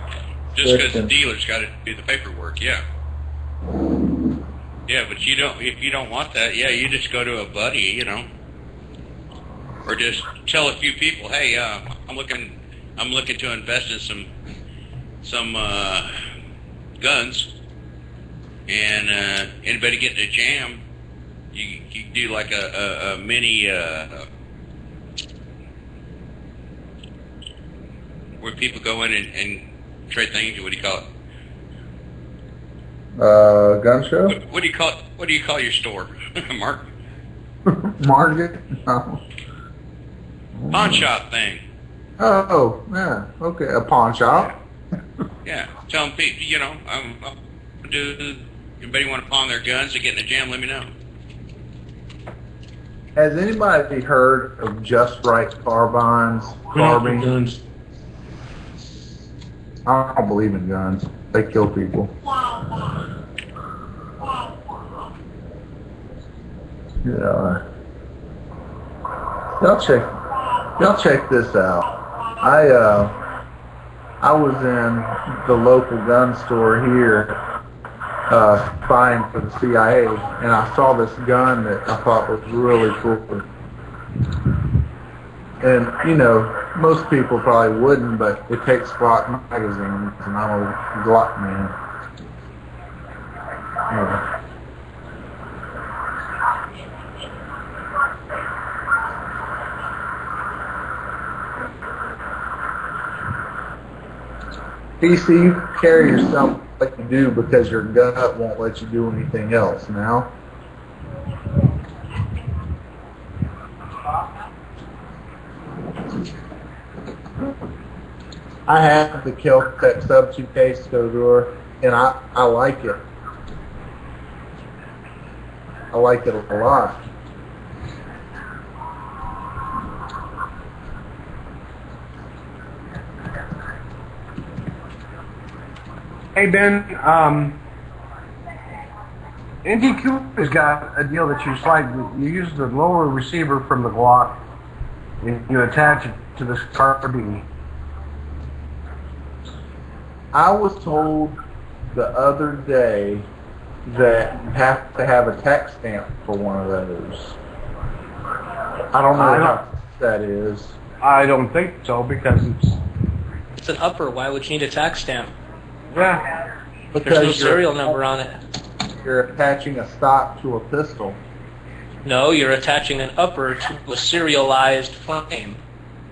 Just because the dealer's got to do the paperwork. Yeah. Yeah, but if you don't want that, you just go to a buddy, or just tell a few people, hey, I'm looking to invest in some guns, and anybody getting a jam, you do like a mini where people go in and trade things. What do you call it? Gun show? What do you call your store, Mark? Market? No. Pawn shop thing. Oh, yeah. Okay, a pawn shop. Yeah. Tell them people, do anybody want to pawn their guns to get in a jam? Let me know. Has anybody heard of Just Right carbines? Guns. I don't believe in guns. They kill people. Yeah. Y'all check this out. I was in the local gun store here, buying for the CIA, and I saw this gun that I thought was really cool. And most people probably wouldn't, but it takes Glock magazines, and I'm a Glock man. Yeah. PC, you carry yourself like you do because your gut won't let you do anything else now. I have the Kel-Tec sub 2 case door, and I like it. I like it a lot. Hey Ben, NDQ has got a deal that you slide. You use the lower receiver from the Glock, and you attach it to the carbine. I was told the other day that you have to have a tax stamp for one of those. I don't know how that is. I don't think so because It's an upper. Why would you need a tax stamp? yeah. Because There's no serial number on it. You're attaching a stock to a pistol. No, you're attaching an upper to a serialized flame.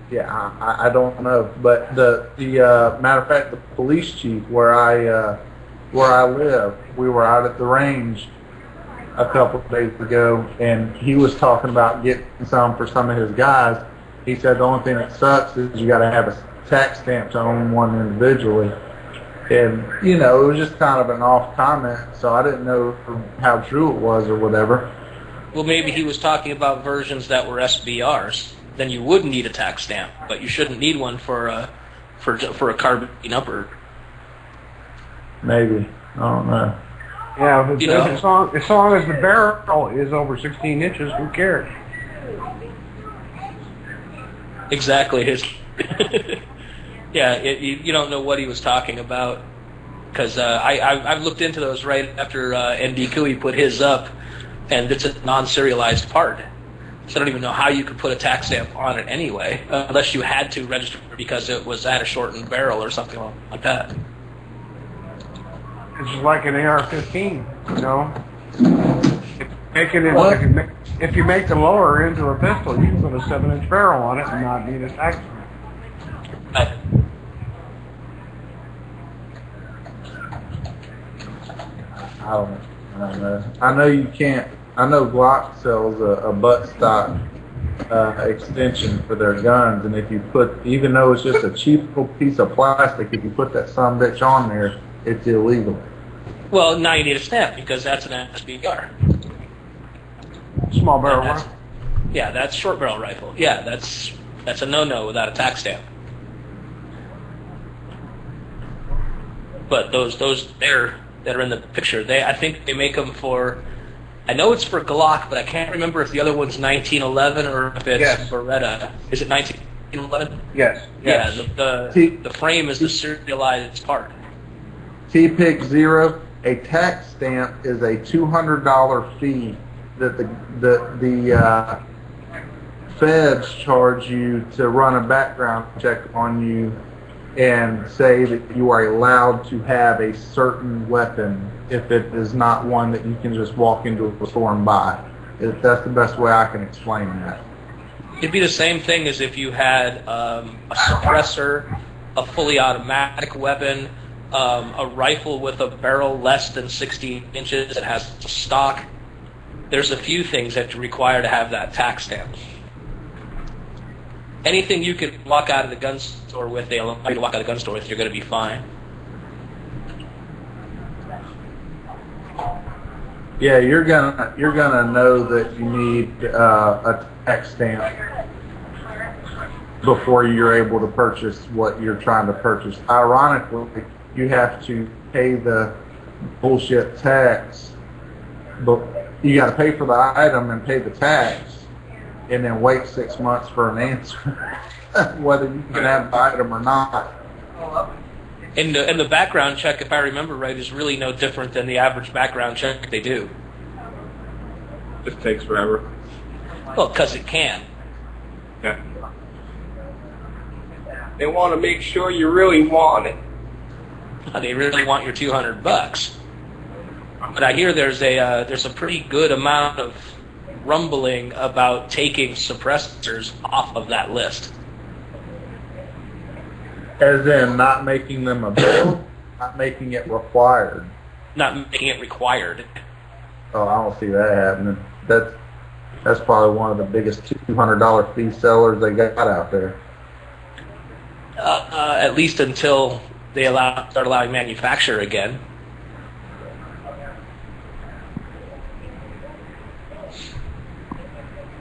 Yeah, I don't know, but the matter of fact, the police chief where I live, we were out at the range a couple of days ago, and he was talking about getting some for some of his guys. He said the only thing that sucks is you got to have a tax stamp to own one individually, and you know, it was just kind of an off comment, so I didn't know how true it was or whatever. Well, maybe he was talking about versions that were SBRs. Then you would need a tax stamp, but you shouldn't need one for a carbine upper. Maybe, I don't know. Yeah, but as long as the barrel is over 16 inches, who cares? Exactly. Yeah, you don't know what he was talking about, because I've looked into those right after ND Cooey put his up, and it's a non-serialized part. So I don't even know how you could put a tax stamp on it anyway, unless you had to register because it was at a shortened barrel or something like that. It's just like an AR-15, you know. If you make the lower into a pistol, you can put a 7-inch barrel on it and not need a tax stamp. I don't know. I know you can't. I know Glock sells a buttstock extension for their guns, and if you put, even though it's just a cheap little piece of plastic, if you put that sumbitch on there, it's illegal. Well, now you need a stamp because that's an SBR. Small barrel rifle. Yeah, that's short barrel rifle. Yeah, that's a no-no without a tax stamp. But those there that are in the picture, I think they make them for. I know it's for Glock, but I can't remember if the other one's 1911 or if it's Beretta. Is it 1911? Yes. Yeah, the frame is the serialized part. T-Pick 0, a tax stamp is a $200 fee that the feds charge you to run a background check on you and say that you are allowed to have a certain weapon if it is not one that you can just walk into a store and buy. That's the best way I can explain that. It'd be the same thing as if you had a suppressor, a fully automatic weapon, a rifle with a barrel less than 16 inches that has stock. There's a few things that you require to have that tax stamp. Anything you can walk out of the gun store with, they allow you to walk out of the gun store with, you're going to be fine. Yeah, you're gonna know that you need a tax stamp before you're able to purchase what you're trying to purchase. Ironically, you have to pay the bullshit tax, but you got to pay for the item and pay the tax, and then wait 6 months for an answer whether you can have the item or not. And the background check, if I remember right, is really no different than the average background check they do. Just takes forever. Well, because it can. Yeah. They want to make sure you really want it. They really want your $200. But I hear there's a pretty good amount of rumbling about taking suppressors off of that list. As in not making them available, not making it required. Not making it required. Oh, I don't see that happening. That's probably one of the biggest $200 fee sellers they got out there. At least until they start allowing manufacture again.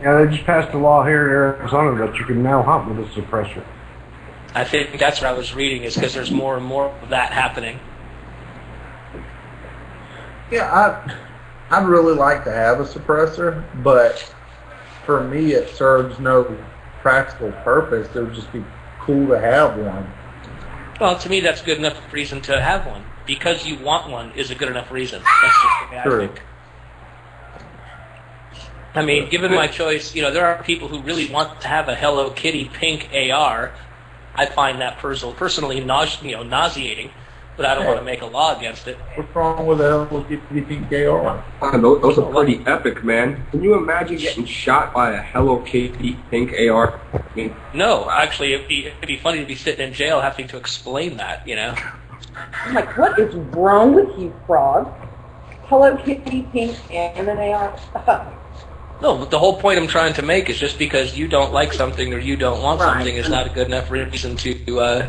Yeah, they just passed a law here in Arizona that you can now hunt with a suppressor. I think that's what I was reading, is because there's more and more of that happening. Yeah, I'd really like to have a suppressor, but for me, it serves no practical purpose. It would just be cool to have one. Well, to me, that's good enough reason to have one. Because you want one is a good enough reason. That's just the way I think. I mean, given my choice, there are people who really want to have a Hello Kitty pink AR. I find that personally nauseating, but I don't want to make a law against it. What's wrong with a Hello Kitty pink AR? Those are pretty epic, man. Can you imagine getting shot by a Hello Kitty pink AR? I mean, no, actually, it'd be funny to be sitting in jail having to explain that, I'm like, what is wrong with you, Frog? Hello Kitty pink and an AR? No, but the whole point I'm trying to make is just because you don't like something or you don't want something is not a good enough reason to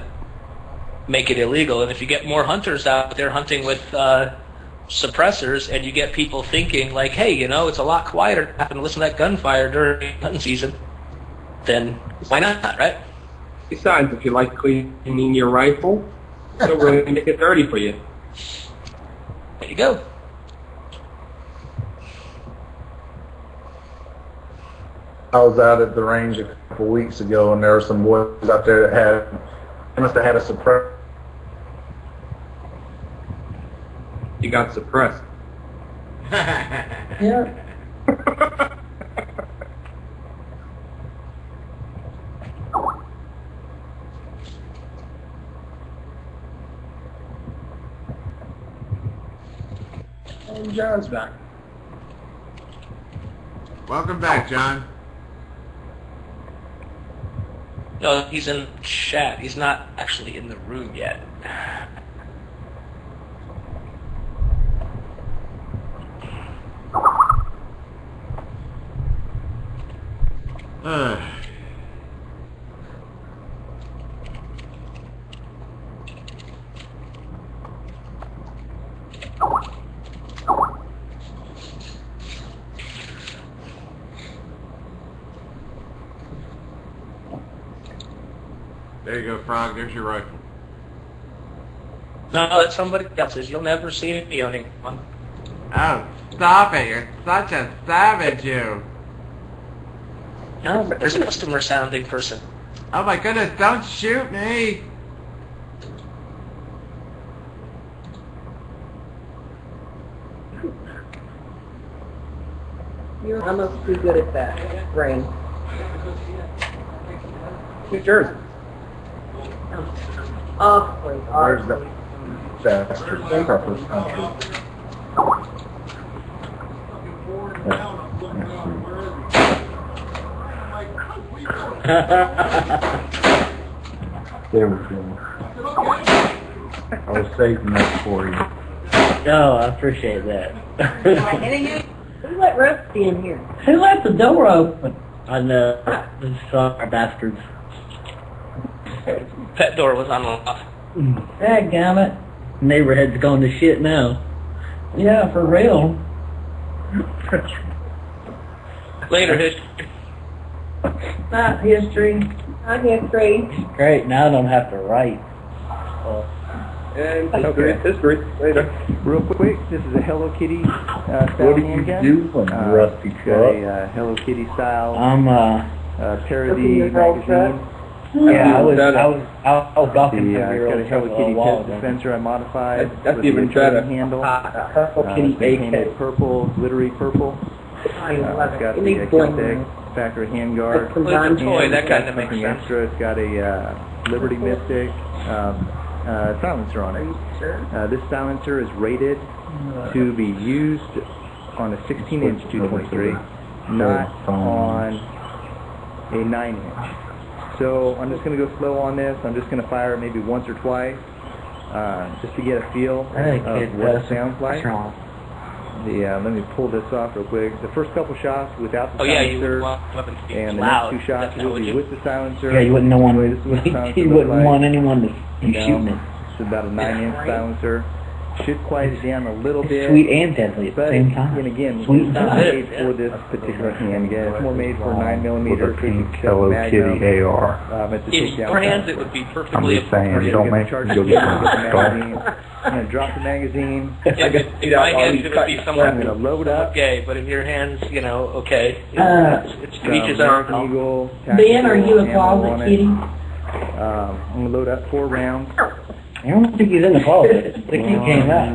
make it illegal. And if you get more hunters out there hunting with suppressors and you get people thinking like, hey, it's a lot quieter to happen to listen to that gunfire during hunting season, then why not, right? Besides, if you like cleaning your rifle, so we're going to make it dirty for you. There you go. I was out at the range a couple weeks ago, and there were some boys out there that must have had a suppressor. You got suppressed. Yeah. And John's back. Welcome back, John. No, he's in chat. He's not actually in the room yet. There you go, Frog. There's your rifle. No, that's somebody else's. You'll never see me owning one. Oh, stop it. You're such a savage, you. No, there's a customer-sounding person. Oh my goodness, don't shoot me. You're almost too good at that, Rain. New Jersey. Awfully. Where's the bastard preppers country? There we go. I was saving that for you. Oh, I appreciate that. Who let Rusty in here? Who left the door open? I know. These sorry bastards. Pet door was unlocked. Dadgummit. Neighborhood's going to shit now. Yeah, for real. Later history. Not history. Not history. Great, now I don't have to write. And history. Later. Real quick, this is a Hello Kitty style What are you handgun. doing, Rusty Got truck? a Hello Kitty style I'm parody magazine. yeah, I was gawking The from your got a old Hello truck Kitty wall. pet dispenser I modified That's with even the return better. handle. Hello Kitty It's painted AK. purple, glittery purple. I love It's got it. the It needs bling. Celtic factory handguard. Some Well, it's a toy, And that it's got kind of makes something sense. extra. It's got a Liberty Mystic silencer on it. This silencer is rated to be used on a 16-inch 223, not on a 9-inch. So I'm just going to go slow on this. I'm just going to fire it maybe once or twice, just to get a feel of what it sounds like. Let me pull this off real quick. The first couple shots without the Oh yeah, you silencer, would want weapons to be and the loud. next two shots That's will what be you- with the silencer. Yeah, you wouldn't know This is what the silencer you looks wouldn't like. want anyone to be shooting it. It's about a 9-inch silencer. should quiet it down a little bit. Sweet and deadly at the But, same time. and again, Sweet it's not and made for this particular handgun. It's more made for 9mm. With a pink Hello Kitty AR. It's a In takedown your hands, gun. it would be I'm perfectly just saying, don't make me go get I'm my going to drop the magazine. In my hands, it would be somewhat I'm going to load up. gay, but in your hands, you know, okay. It's to each his American own. Eagle. Ben, are you a ammo closet on it. kitty? I'm going to load up 4 rounds. I don't think he's in the closet. I think he came out.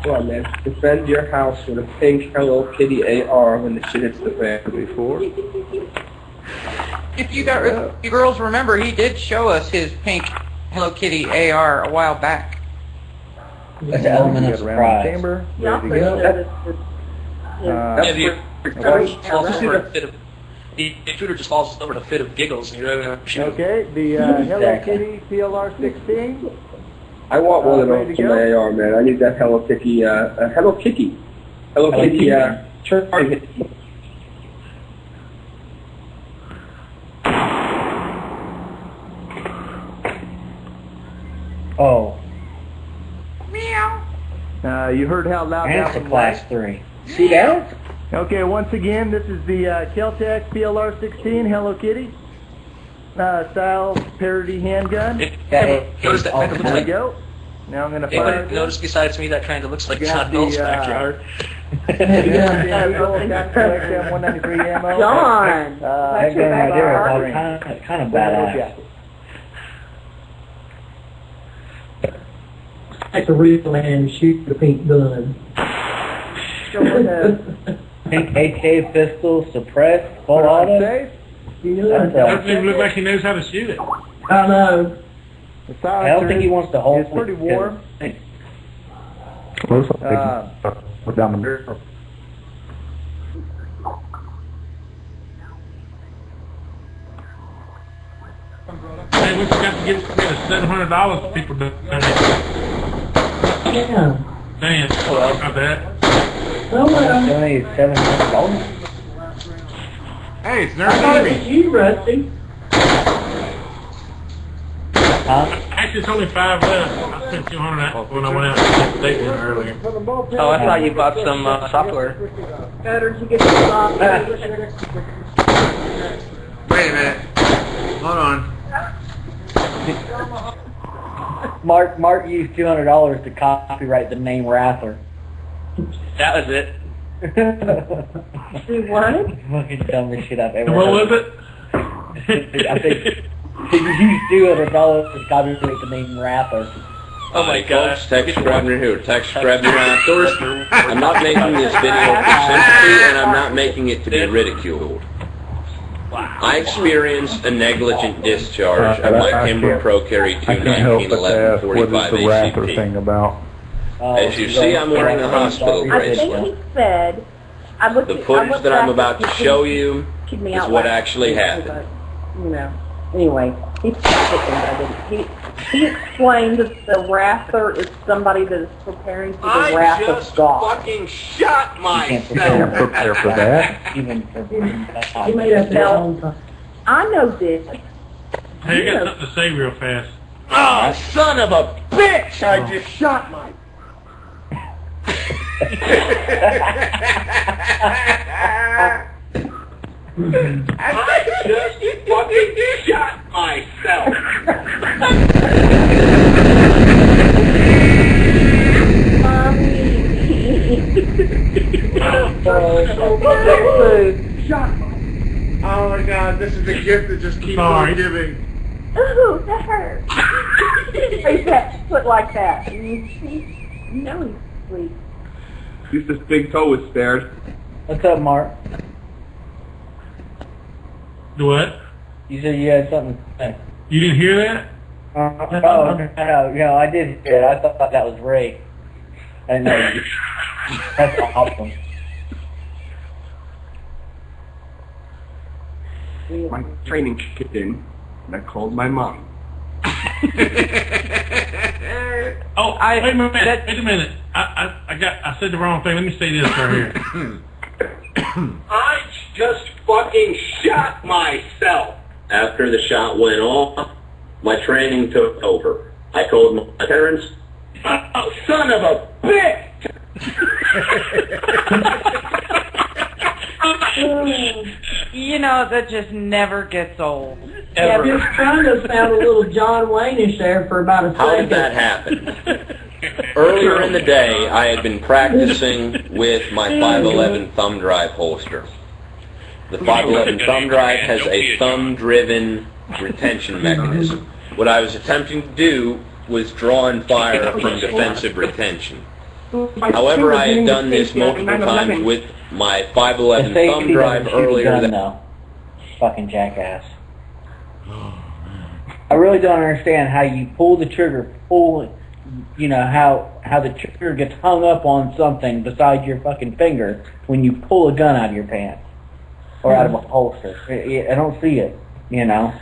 Come on, man. Defend your house with a pink Hello Kitty AR when the shit hits the fan. Before. If you girls remember, he did show us his pink Hello Kitty AR a while back. That's an element of surprise. Chamber, Yeah, ready to go. The intruder just falls over in a fit of giggles. And you're going to shoot him. Okay, the Hello Kitty PLR-16. I want one of ready those to for go? my AR, man. I need that Hello Kitty, Hello Kitty, target. Oh, You heard how loud and that it's a one class was? 3. See that? Okay, once again, this is the Kel-Tec PLR-16 Hello Kitty style parody handgun. Notice that kind of looks There we like. go. Now I'm going to fire Anybody notice besides me that kind of looks like Got John Bill's the, backyard? XM193 ammo. John! That gun right there is kind of badass. Like a real man shoot the pink gun. Pink AK pistol, suppressed, full auto. Safe. Doesn't even look like he knows how to shoot it. I know. The I don't think he wants to hold It's pretty warm. Looks like we're down the barrel. Hey, we forgot to give $700 to people to donate. Yeah. Damn, not bad. Oh, well. Donated $700. Hey, it's I thought it Nurse was you, Rusty. Huh? Actually, it's only 5 left. I spent $200 when I went out to the date dinner earlier. Oh, I thought you bought some software. Better to get the Wait a minute. Hold on. Mark used $200 to copyright the name Rather. That was it. Do what? Fucking dumbest shit I've ever What heard. was it? I think he used $200 to copyright the name Rather. Oh my gosh. Text Scrivener here. Text Scrivener Outdoors. I'm not making this video for sympathy, and I'm not making it to be ridiculed. I experienced a negligent discharge of my Kimber Pro Carry I can't help but to ask, what is 219-11-45 the Rather ACP. thing about? As you see, I'm wearing a hospital I think bracelet. he said, I looked The at- I footage looked that I'm back about at to the- show you Kicked me is out what last actually week, happened. You know, anyway, he he explained that the Rather is somebody that is preparing for the wrath of God. fucking shot Can't prepare for that. Even for He made up his own time. I know this. Hey, I got something to say real fast. Oh, son of a bitch! I just shot my... I just fucking shot myself! Oh my God, this is the gift that just keeps Sorry. on giving. Ooh, that hurt. Face that foot like that. You know he's sweet. Just this big toe was spared. What's up, Mark? Do what? You said you had something to say. You didn't hear that? No, I did hear it. I thought that was Ray. I know. That's awesome. My training kicked in, and I called my mom. Oh, wait a minute. Wait a minute. I said the wrong thing. Let me say this right here. I just fucking shot myself! After the shot went off, my training took over. I told my parents, "Oh, son of a bitch!" You know, that just never gets old. Yeah, just trying to sound a little John Wayne-ish there for about a second. How did that happen? Earlier in the day, I had been practicing with my 511 thumb drive holster. The 511 thumb drive has a thumb-driven retention mechanism. What I was attempting to do was draw and fire from defensive retention. However, I had done this multiple times with my 511 thumb drive earlier. Fucking jackass. I really don't understand how you pull the trigger, you know, how the trigger gets hung up on something besides your fucking finger when you pull a gun out of your pants or out of a holster. I don't see it, you know.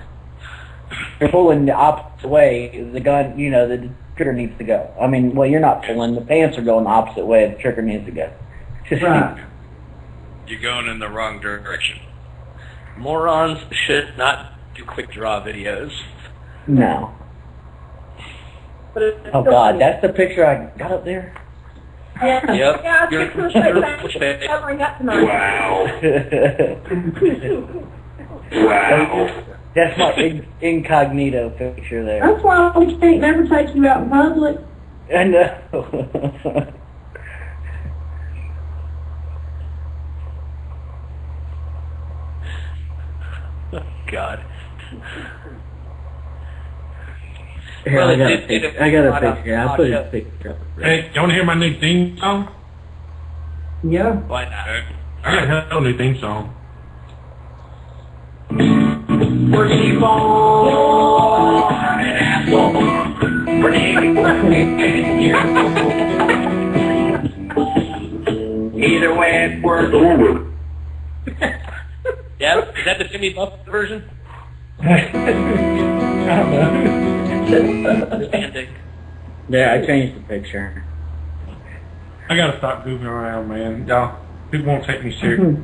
You're pulling the opposite way, the gun, you know, the trigger needs to go. I mean, well, you're not pulling, the pants are going the opposite way, the trigger needs to go. Just Right. You're going in the wrong direction. Morons should not do quick draw videos. No. But it's Oh still God, funny. that's the picture I got up there. Yeah, Yep. yeah, I You're- think we're saying you're- that covering up tonight. Wow. That's my incognito picture there. That's why we can't never take you out in public. I know. God. Here, Well, I got it- a picture. it- I got a it- picture. I put a picture up. Hey, you want to hear my new theme song? Yeah. Why not? I got a hell new theme song. Either way, it works. Yeah, is that the Jimmy Buffett version? Standing. Yeah, I changed the picture. I gotta stop goofing around, man. Y'all, people won't take me serious.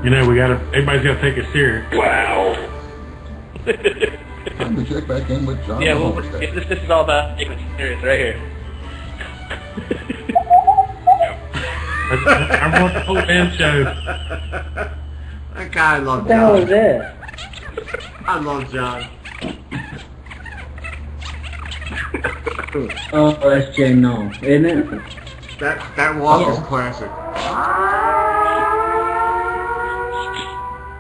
You know, everybody's gotta take it serious. Wow. Time to check back in with John. Yeah, well, Homestead. this is all about taking it serious right here. I want the whole damn show. That guy I love What the hell is John. this? I love John. Oh, that's Jay No, isn't it? That walk is classic.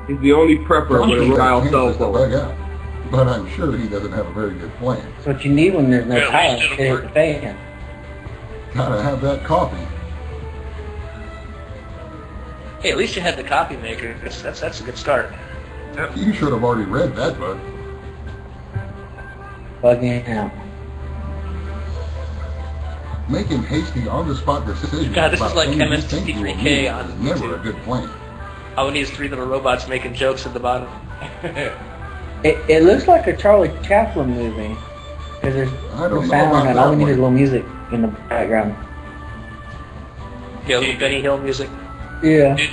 He's the only prepper with a dial cell phone. Bug out, but I'm sure he doesn't have a very good plan. That's what you need when there's no Yeah, at power. least it'll Hit work. the fan. Gotta have that coffee. Hey, at least you had the coffee maker. That's a good start. You should have already read that, bud. Bugging out. Making hasty, on-the-spot decisions God, this is about like things you think you will MST3K need on is never YouTube. a good plan. All we need is three little robots making jokes at the bottom. It looks like a Charlie Chaplin movie. Because there's I don't know sound about and all we that need is a one. little music in the background. Yeah, little Benny Hill music. Yeah. Did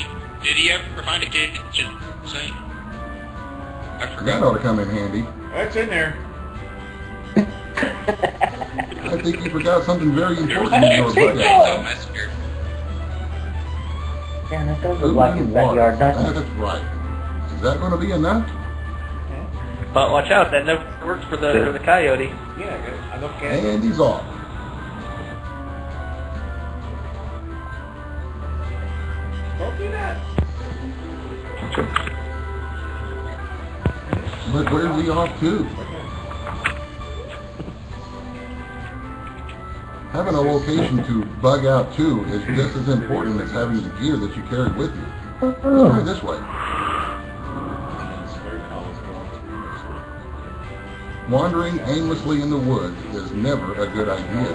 he ever find a kitchen sink? I That forgot. ought to come in handy. That's in there. I think you forgot something very important in your Something bug. that scared me. Yeah, that does Food look like his and water. backyard, doesn't it? That's right. Is that going to be enough? But watch out, that never works for the coyote. Yeah, I look at it. And he's off. Don't do that. But where's he off to? Having a location to bug out to is just as important as having the gear that you carry with you. Let's try this way. Wandering aimlessly in the woods is never a good idea.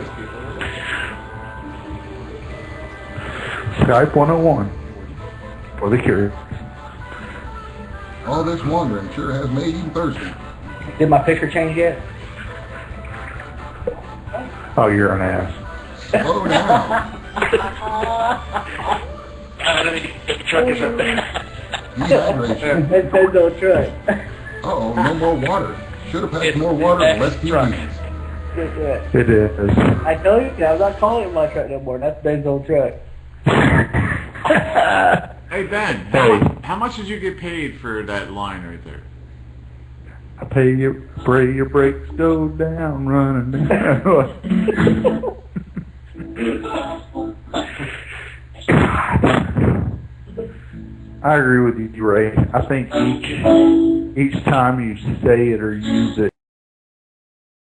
Skype 101 for the curious. All this wandering sure has made him thirsty. Did my picture change yet? Oh, you're an ass. Slow down. I don't think the truck is up there. Dehydration. That's Benzo truck. Uh-oh, no more water. Should have passed more water and less TVs. It is. I told you, I'm not calling it my truck no more. That's Ben's old truck. Hey Ben, Hey. how much did you get paid for that line right there? I pay you, pray your brakes go down, running down. I agree with you, Ray. I think each time you say it or use it,